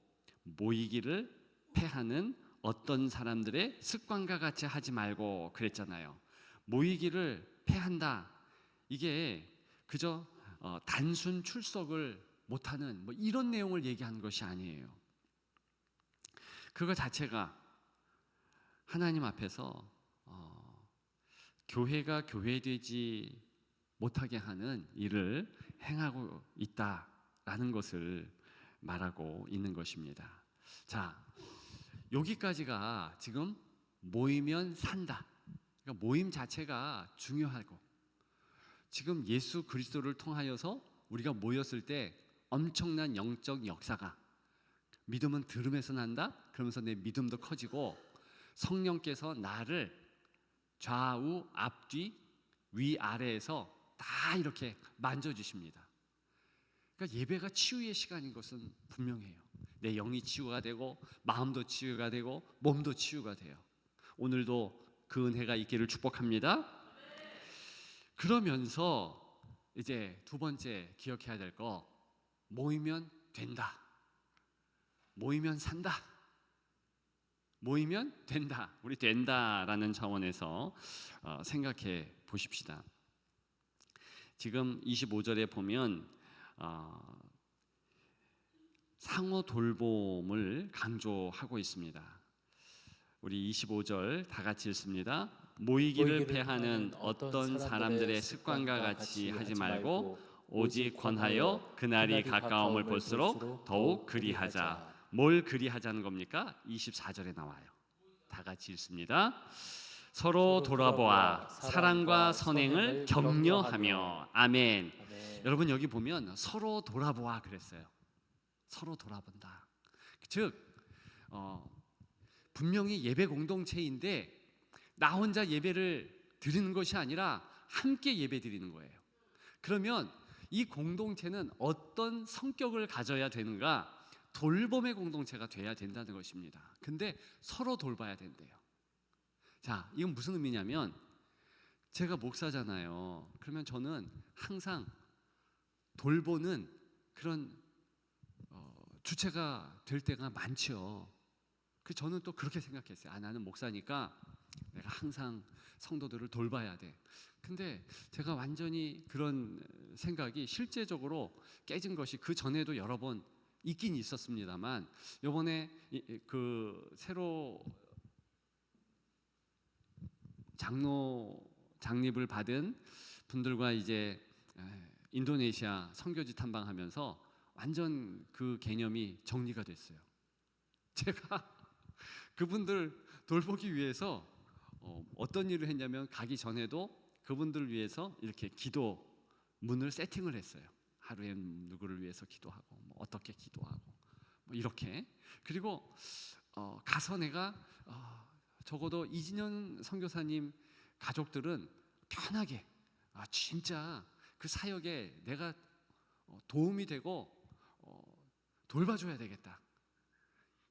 모이기를 패하는 어떤 사람들의 습관과 같이 하지 말고 그랬잖아요. 모이기를 패한다, 이게 그저 단순 출석을 못하는 이런 내용을 얘기하는 것이 아니에요. 그거 자체가 하나님 앞에서 교회가 교회되지 못하게 하는 일을 행하고 있다라는 것을 말하고 있는 것입니다. 자, 여기까지가 지금 모이면 산다. 그러니까 모임 자체가 중요하고, 지금 예수 그리스도를 통하여서 우리가 모였을 때 엄청난 영적 역사가, 믿음은 들음에서 난다. 그러면서 내 믿음도 커지고 성령께서 나를 좌우 앞뒤 위아래에서 다 이렇게 만져주십니다. 그러니까 예배가 치유의 시간인 것은 분명해요. 내 영이 치유가 되고 마음도 치유가 되고 몸도 치유가 돼요. 오늘도 그 은혜가 있기를 축복합니다. 그러면서 이제 두 번째 기억해야 될 거, 모이면 된다, 모이면 산다, 모이면 된다. 우리 된다라는 차원에서 생각해 보십시다. 지금 25절에 보면 상호 돌봄을 강조하고 있습니다. 우리 25절 다 같이 읽습니다. 모이기를 패하는 어떤 사람들의 습관과 같이 하지 말고 오직 권하여 그날이 가까움을 볼수록 더욱 그리하자. 뭘 그리하자는 겁니까? 24절에 나와요. 다 같이 읽습니다. 서로 돌아보아 사랑과 선행을 격려하며. 아멘. 여러분 여기 보면 서로 돌아보아 그랬어요. 서로 돌아본다. 즉 분명히 예배 공동체인데 나 혼자 예배를 드리는 것이 아니라 함께 예배 드리는 거예요. 그러면 이 공동체는 어떤 성격을 가져야 되는가? 돌봄의 공동체가 돼야 된다는 것입니다. 근데 서로 돌봐야 된대요. 자, 이건 무슨 의미냐면 제가 목사잖아요. 그러면 저는 항상 돌보는 그런 주체가 될 때가 많죠. 저는 또 그렇게 생각했어요. 나는 목사니까 내가 항상 성도들을 돌봐야 돼. 근데 제가 완전히 그런 생각이 실제적으로 깨진 것이 그 전에도 여러 번 있긴 있었습니다만, 이번에 그 새로 장로 장립을 받은 분들과 이제 인도네시아 선교지 탐방하면서 완전 그 개념이 정리가 됐어요. 제가 그분들 돌보기 위해서 어떤 일을 했냐면 가기 전에도 그분들을 위해서 이렇게 기도 문을 세팅을 했어요. 하루에 누구를 위해서 기도하고 뭐 어떻게 기도하고 뭐 이렇게. 그리고 가서 내가 적어도 이진현 선교사님 가족들은 편하게 진짜 그 사역에 내가 도움이 되고 돌봐줘야 되겠다,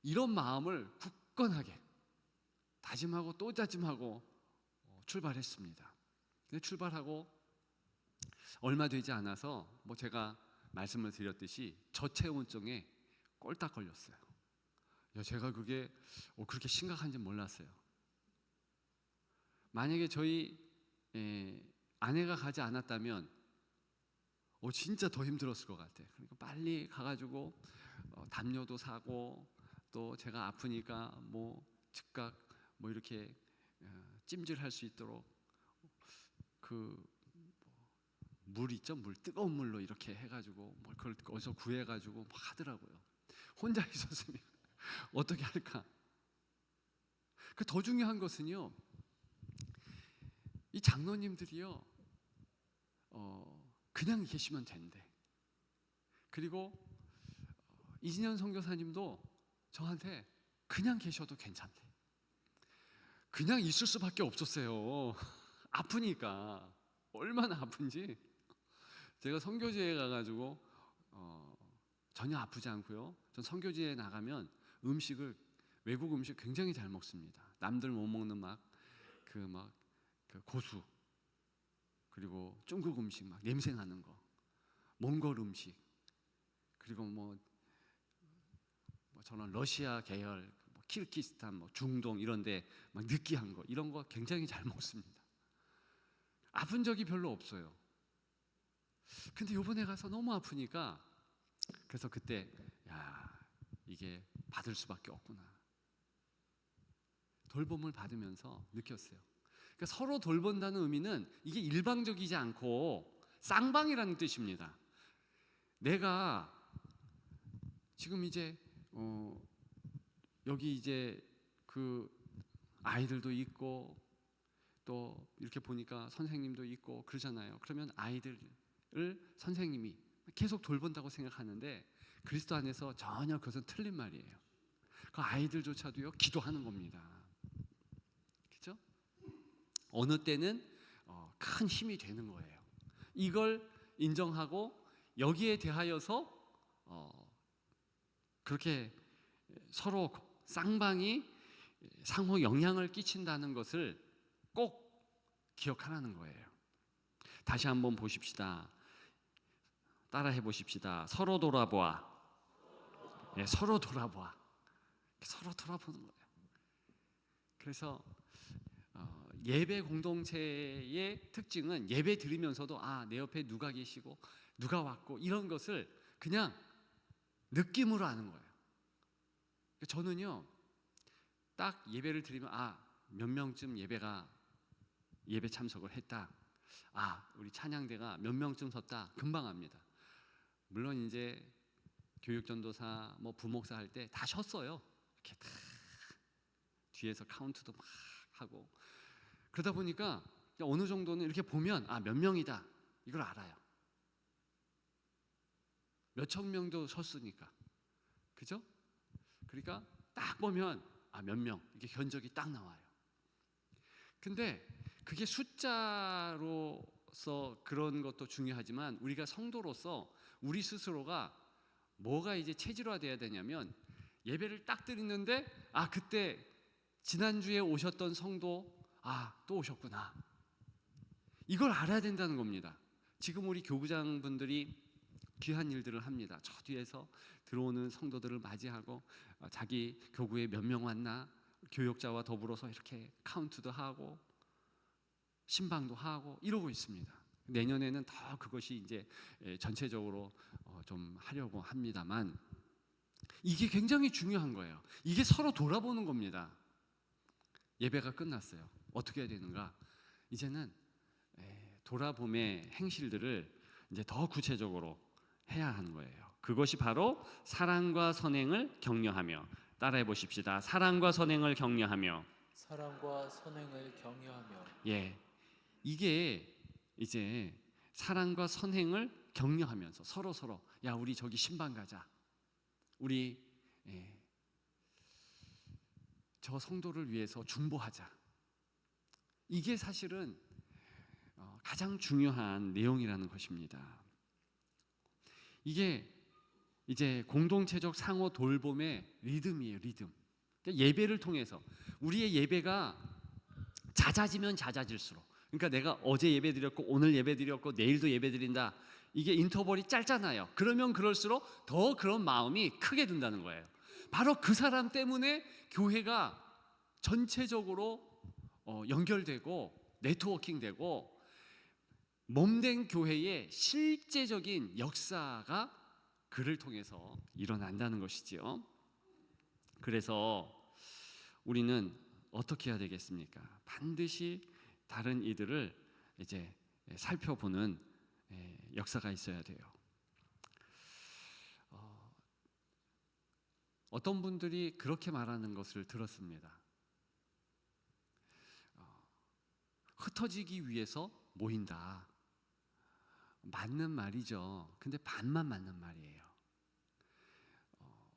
이런 마음을 굳건하게 다짐하고 또 다짐하고 출발했습니다. 근데 출발하고 얼마 되지 않아서 뭐 제가 말씀을 드렸듯이 저체온증에 꼴딱 걸렸어요. 제가 그게 그렇게 심각한지 몰랐어요. 만약에 저희 아내가 가지 않았다면 진짜 더 힘들었을 것 같아요. 그러니까 빨리 가가지고 담요도 사고, 또 제가 아프니까 뭐 즉각 뭐 이렇게 찜질할 수 있도록 그 물 있죠, 물, 뜨거운 물로 이렇게 해가지고 뭐 그걸 어디서 구해가지고 막 하더라고요. 혼자 있었으면 어떻게 할까? 더 중요한 것은요, 이 장로님들이요 그냥 계시면 된대. 그리고 이진현 선교사님도 저한테 그냥 계셔도 괜찮대. 그냥 있을 수밖에 없었어요. 아프니까. 얼마나 아픈지. 제가 선교지에 가가지고 전혀 아프지 않고요, 전 선교지에 나가면 음식을, 외국 음식 굉장히 잘 먹습니다. 남들 못 먹는 그 고수, 그리고 중국 음식 막 냄새 나는 거, 몽골 음식, 그리고 뭐 저는 러시아 계열, 키르기스탄, 중동 이런데 막 느끼한 거, 이런 거 굉장히 잘 먹습니다. 아픈 적이 별로 없어요. 근데 이번에 가서 너무 아프니까, 그래서 그때 이게 받을 수밖에 없구나, 돌봄을 받으면서 느꼈어요. 그러니까 서로 돌본다는 의미는 이게 일방적이지 않고 쌍방이라는 뜻입니다. 내가 지금 이제 여기 이제 그 아이들도 있고 또 이렇게 보니까 선생님도 있고 그러잖아요. 그러면 아이들을 선생님이 계속 돌본다고 생각하는데 그리스도 안에서 전혀 그것은 틀린 말이에요. 그 아이들조차도요 기도하는 겁니다. 그렇죠? 어느 때는 큰 힘이 되는 거예요. 이걸 인정하고 여기에 대하여서 그렇게 서로 쌍방이 상호 영향을 끼친다는 것을 꼭 기억하라는 거예요. 다시 한번 보십시다. 따라해 보십시다. 서로 돌아보아. 네, 서로 돌아보아. 서로 돌아보는 거예요. 그래서 예배 공동체의 특징은 예배 드리면서도 내 옆에 누가 계시고 누가 왔고 이런 것을 그냥 느낌으로 아는 거예요. 저는요, 딱 예배를 드리면 몇 명쯤 예배 참석을 했다. 우리 찬양대가 몇 명쯤 섰다. 금방 압니다. 물론 이제 교육전도사, 부목사 할 때 다 쉬었어요. 이렇게 다 뒤에서 카운트도 막 하고 그러다 보니까 어느 정도는 이렇게 보면 몇 명이다 이걸 알아요. 몇천 명도 섰으니까, 그죠? 그러니까 딱 보면 몇 명 이렇게 견적이 딱 나와요. 근데 그게 숫자로서 그런 것도 중요하지만 우리가 성도로서 우리 스스로가 뭐가 이제 체질화돼야 되냐면 예배를 딱 드리는데 그때 지난주에 오셨던 성도 또 오셨구나, 이걸 알아야 된다는 겁니다. 지금 우리 교구장분들이 귀한 일들을 합니다. 저 뒤에서 들어오는 성도들을 맞이하고 자기 교구에 몇 명 왔나 교역자와 더불어서 이렇게 카운트도 하고 신방도 하고 이러고 있습니다. 내년에는 더 그것이 이제 전체적으로 좀 하려고 합니다만 이게 굉장히 중요한 거예요. 이게 서로 돌아보는 겁니다. 예배가 끝났어요. 어떻게 해야 되는가? 이제는 돌아봄의 행실들을 이제 더 구체적으로 해야 하는 거예요. 그것이 바로 사랑과 선행을 격려하며, 따라해 보십시다. 사랑과 선행을 격려하며. 사랑과 선행을 격려하며. 이게 이제 사랑과 선행을 격려하면서 서로 우리 저기 신방 가자, 우리 저 성도를 위해서 중보하자. 이게 사실은 가장 중요한 내용이라는 것입니다. 이게 이제 공동체적 상호 돌봄의 리듬이에요. 리듬. 그러니까 예배를 통해서 우리의 예배가 잦아지면 잦아질수록, 그러니까 내가 어제 예배 드렸고 오늘 예배 드렸고 내일도 예배 드린다, 이게 인터벌이 짧잖아요. 그러면 그럴수록 더 그런 마음이 크게 든다는 거예요. 바로 그 사람 때문에 교회가 전체적으로 연결되고 네트워킹되고 몸된 교회의 실제적인 역사가 그를 통해서 일어난다는 것이지요. 그래서 우리는 어떻게 해야 되겠습니까? 반드시 다른 이들을 이제 살펴보는 역사가 있어야 돼요. 어떤 분들이 그렇게 말하는 것을 들었습니다. 흩어지기 위해서 모인다. 맞는 말이죠. 근데 반만 맞는 말이에요.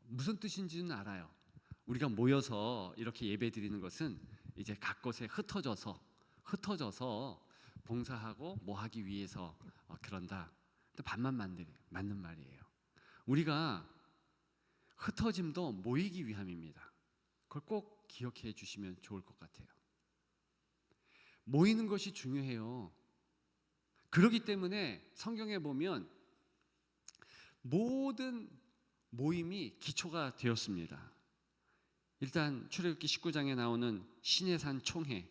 무슨 뜻인지는 알아요. 우리가 모여서 이렇게 예배 드리는 것은 이제 각 곳에 흩어져서 봉사하고 뭐 하기 위해서 그런다. 근데 반만 맞는 말이에요. 우리가 흩어짐도 모이기 위함입니다. 그걸 꼭 기억해 주시면 좋을 것 같아요. 모이는 것이 중요해요. 그렇기 때문에 성경에 보면 모든 모임이 기초가 되었습니다. 일단 출애굽기 19장에 나오는 시내산 총회,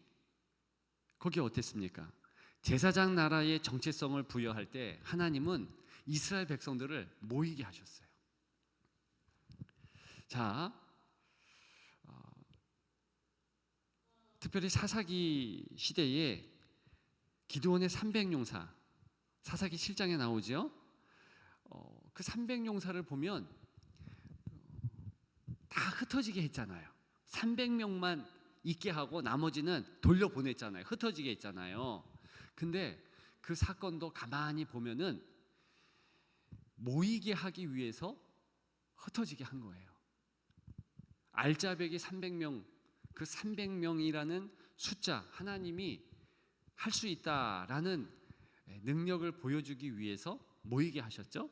거기 어땠습니까? 제사장 나라의 정체성을 부여할 때 하나님은 이스라엘 백성들을 모이게 하셨어요. 자, 특별히 사사기 시대에 기드온의 300용사, 사사기 7장에 나오죠. 그 300용사를 보면 다 흩어지게 했잖아요. 300명만 있게 하고 나머지는 돌려보냈잖아요. 흩어지게 했잖아요. 근데 그 사건도 가만히 보면은 모이게 하기 위해서 흩어지게 한 거예요. 알짜배기 300명, 그 300명이라는 숫자, 하나님이 할 수 있다라는 능력을 보여주기 위해서 모이게 하셨죠.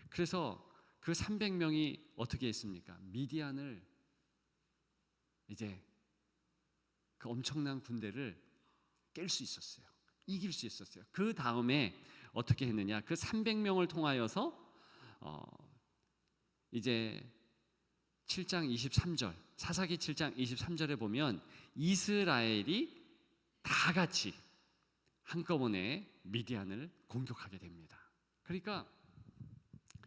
그래서 그 300명이 어떻게 했습니까? 미디안을 이제 그 엄청난 군대를 깰 수 있었어요. 이길 수 있었어요. 그 다음에 어떻게 했느냐? 그 300명을 통하여서 이제 7장 23절, 사사기 7장 23절에 보면 이스라엘이 다 같이 한꺼번에 미디안을 공격하게 됩니다. 그러니까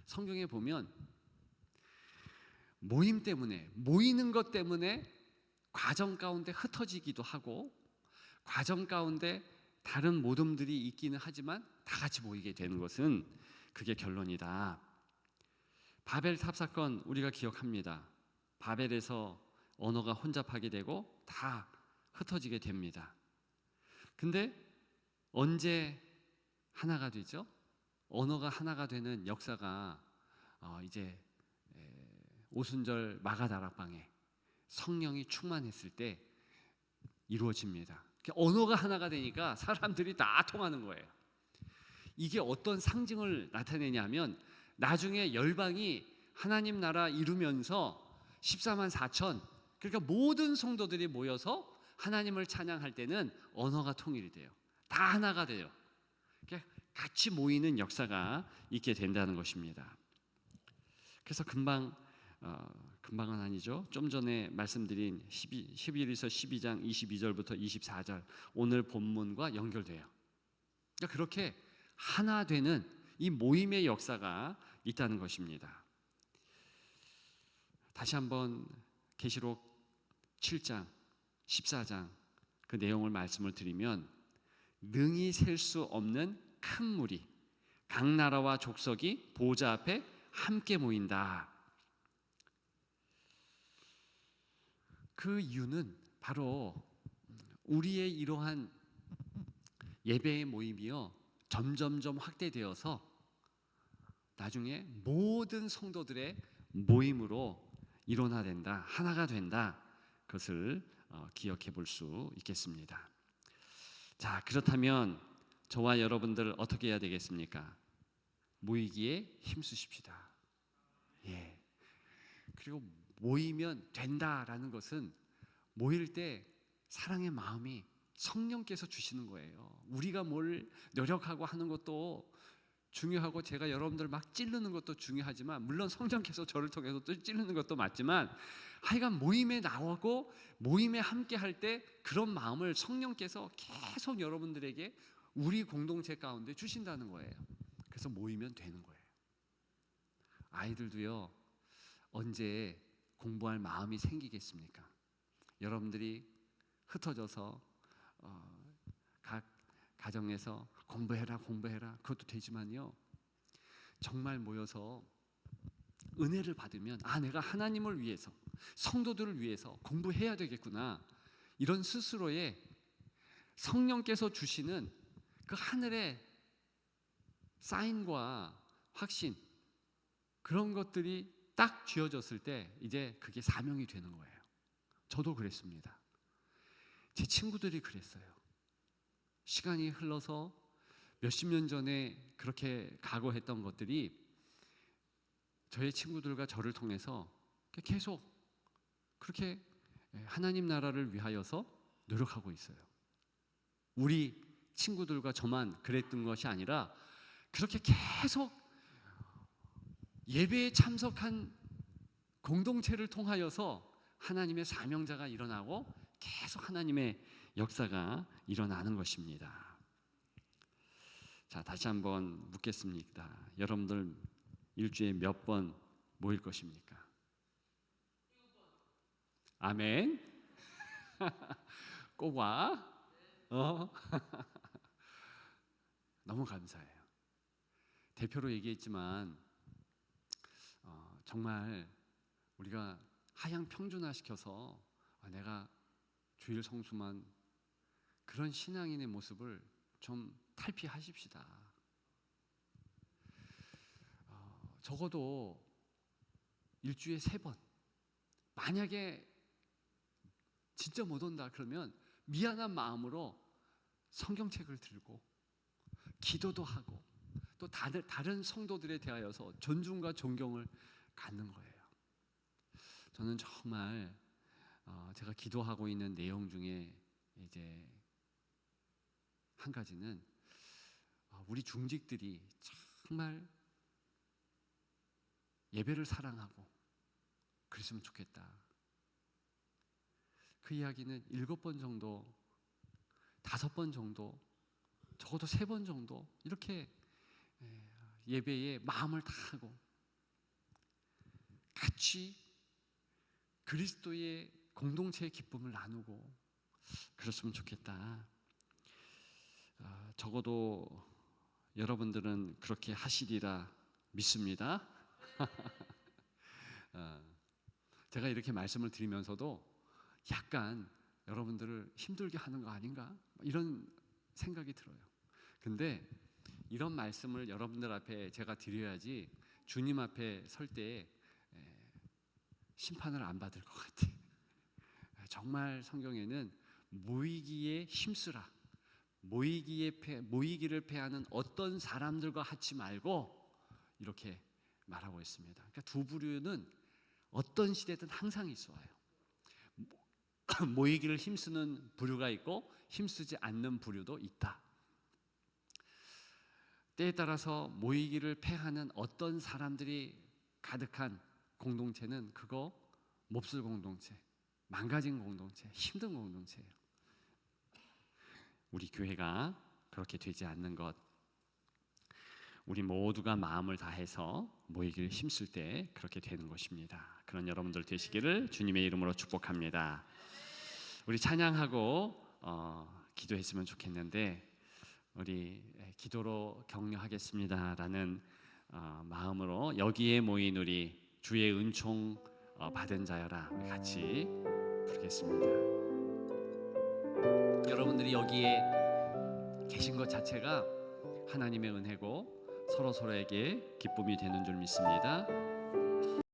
성경에 보면 모임 때문에, 모이는 것 때문에 과정 가운데 흩어지기도 하고 과정 가운데 다른 모둠들이 있기는 하지만 다 같이 모이게 되는 것은 그게 결론이다. 바벨 탑 사건 우리가 기억합니다. 바벨에서 언어가 혼잡하게 되고 다 흩어지게 됩니다. 근데 언제 하나가 되죠? 언어가 하나가 되는 역사가 이제 오순절 마가다락방에 성령이 충만했을 때 이루어집니다. 언어가 하나가 되니까 사람들이 다 통하는 거예요. 이게 어떤 상징을 나타내냐면 나중에 열방이 하나님 나라 이루면서 14만 4천, 그러니까 모든 성도들이 모여서 하나님을 찬양할 때는 언어가 통일이 돼요. 다 하나가 돼요. 같이 모이는 역사가 있게 된다는 것입니다. 그래서 금방은 아니죠. 좀 전에 말씀드린 11에서 12장 22절부터 24절 오늘 본문과 연결돼요. 그러니까 그렇게 하나 되는 이 모임의 역사가 있다는 것입니다. 다시 한번 계시록 7장 14장 그 내용을 말씀을 드리면 능히 셀 수 없는 큰 무리 각 나라와 족속이 보좌 앞에 함께 모인다. 그 이유는 바로 우리의 이러한 예배의 모임이요 점점점 확대되어서 나중에 모든 성도들의 모임으로 일원화된다, 하나가 된다. 그것을 기억해 볼 수 있겠습니다. 자, 그렇다면 저와 여러분들 어떻게 해야 되겠습니까? 모이기에 힘쓰십시다. 예. 그리고 모이면 된다라는 것은 모일 때 사랑의 마음이 성령께서 주시는 거예요. 우리가 뭘 노력하고 하는 것도 중요하고 제가 여러분들 막 찌르는 것도 중요하지만 물론 성령께서 저를 통해서 또 찌르는 것도 맞지만 하여간 모임에 나오고 모임에 함께 할 때 그런 마음을 성령께서 계속 여러분들에게 우리 공동체 가운데 주신다는 거예요. 그래서 모이면 되는 거예요. 아이들도요 언제 공부할 마음이 생기겠습니까? 여러분들이 흩어져서 각 가정에서 공부해라 그것도 되지만요 정말 모여서 은혜를 받으면 내가 하나님을 위해서 성도들을 위해서 공부해야 되겠구나 이런 스스로의 성령께서 주시는 그 하늘의 사인과 확신 그런 것들이 딱 쥐어졌을 때 이제 그게 사명이 되는 거예요. 저도 그랬습니다. 제 친구들이 그랬어요. 시간이 흘러서 몇십 년 전에 그렇게 각오했던 것들이 저의 친구들과 저를 통해서 계속 그렇게 하나님 나라를 위하여서 노력하고 있어요. 우리 친구들과 저만 그랬던 것이 아니라 그렇게 계속 예배에 참석한 공동체를 통하여서 하나님의 사명자가 일어나고 계속 하나님의 역사가 일어나는 것입니다. 자, 다시 한번 묻겠습니다. 여러분들 일주일에 몇 번 모일 것입니까? 아멘. 꼭 와. 너무 감사해요. 대표로 얘기했지만 정말 우리가 하향 평준화시켜서 내가 주일 성수만 그런 신앙인의 모습을 좀 탈피하십시다. 적어도 일주일에 3번 만약에 진짜 못 온다 그러면 미안한 마음으로 성경책을 들고 기도도 하고 또 다른 성도들에 대하여서 존중과 존경을 갖는 거예요. 저는 정말 제가 기도하고 있는 내용 중에 이제 한 가지는 우리 중직들이 정말 예배를 사랑하고 그랬으면 좋겠다. 그 이야기는 7번 정도, 5번 정도, 적어도 3번 정도 이렇게 예배에 마음을 다하고 같이 그리스도의 공동체의 기쁨을 나누고 그랬으면 좋겠다. 적어도 여러분들은 그렇게 하시리라 믿습니다. 제가 이렇게 말씀을 드리면서도 약간 여러분들을 힘들게 하는 거 아닌가? 이런 생각이 들어요. 근데 이런 말씀을 여러분들 앞에 제가 드려야지 주님 앞에 설 때에 심판을 안 받을 것 같아. 정말 성경에는 모이기에 힘쓰라, 모이기를 패하는 어떤 사람들과 하지 말고 이렇게 말하고 있습니다. 그러니까 두 부류는 어떤 시대든 항상 있어요. 모이기를 힘쓰는 부류가 있고 힘쓰지 않는 부류도 있다. 때에 따라서 모이기를 패하는 어떤 사람들이 가득한 공동체는 그거 몹쓸 공동체, 망가진 공동체, 힘든 공동체예요. 우리 교회가 그렇게 되지 않는 것, 우리 모두가 마음을 다해서 모이기를 힘쓸 때 그렇게 되는 것입니다. 그런 여러분들 되시기를 주님의 이름으로 축복합니다. 우리 찬양하고 기도했으면 좋겠는데 우리 기도로 격려하겠습니다라는 마음으로 여기에 모인 우리 주의 은총 받은 자여라 우리 같이 부르겠습니다. 여러분들이 여기에 계신 것 자체가 하나님의 은혜고 서로서로에게 기쁨이 되는 줄 믿습니다.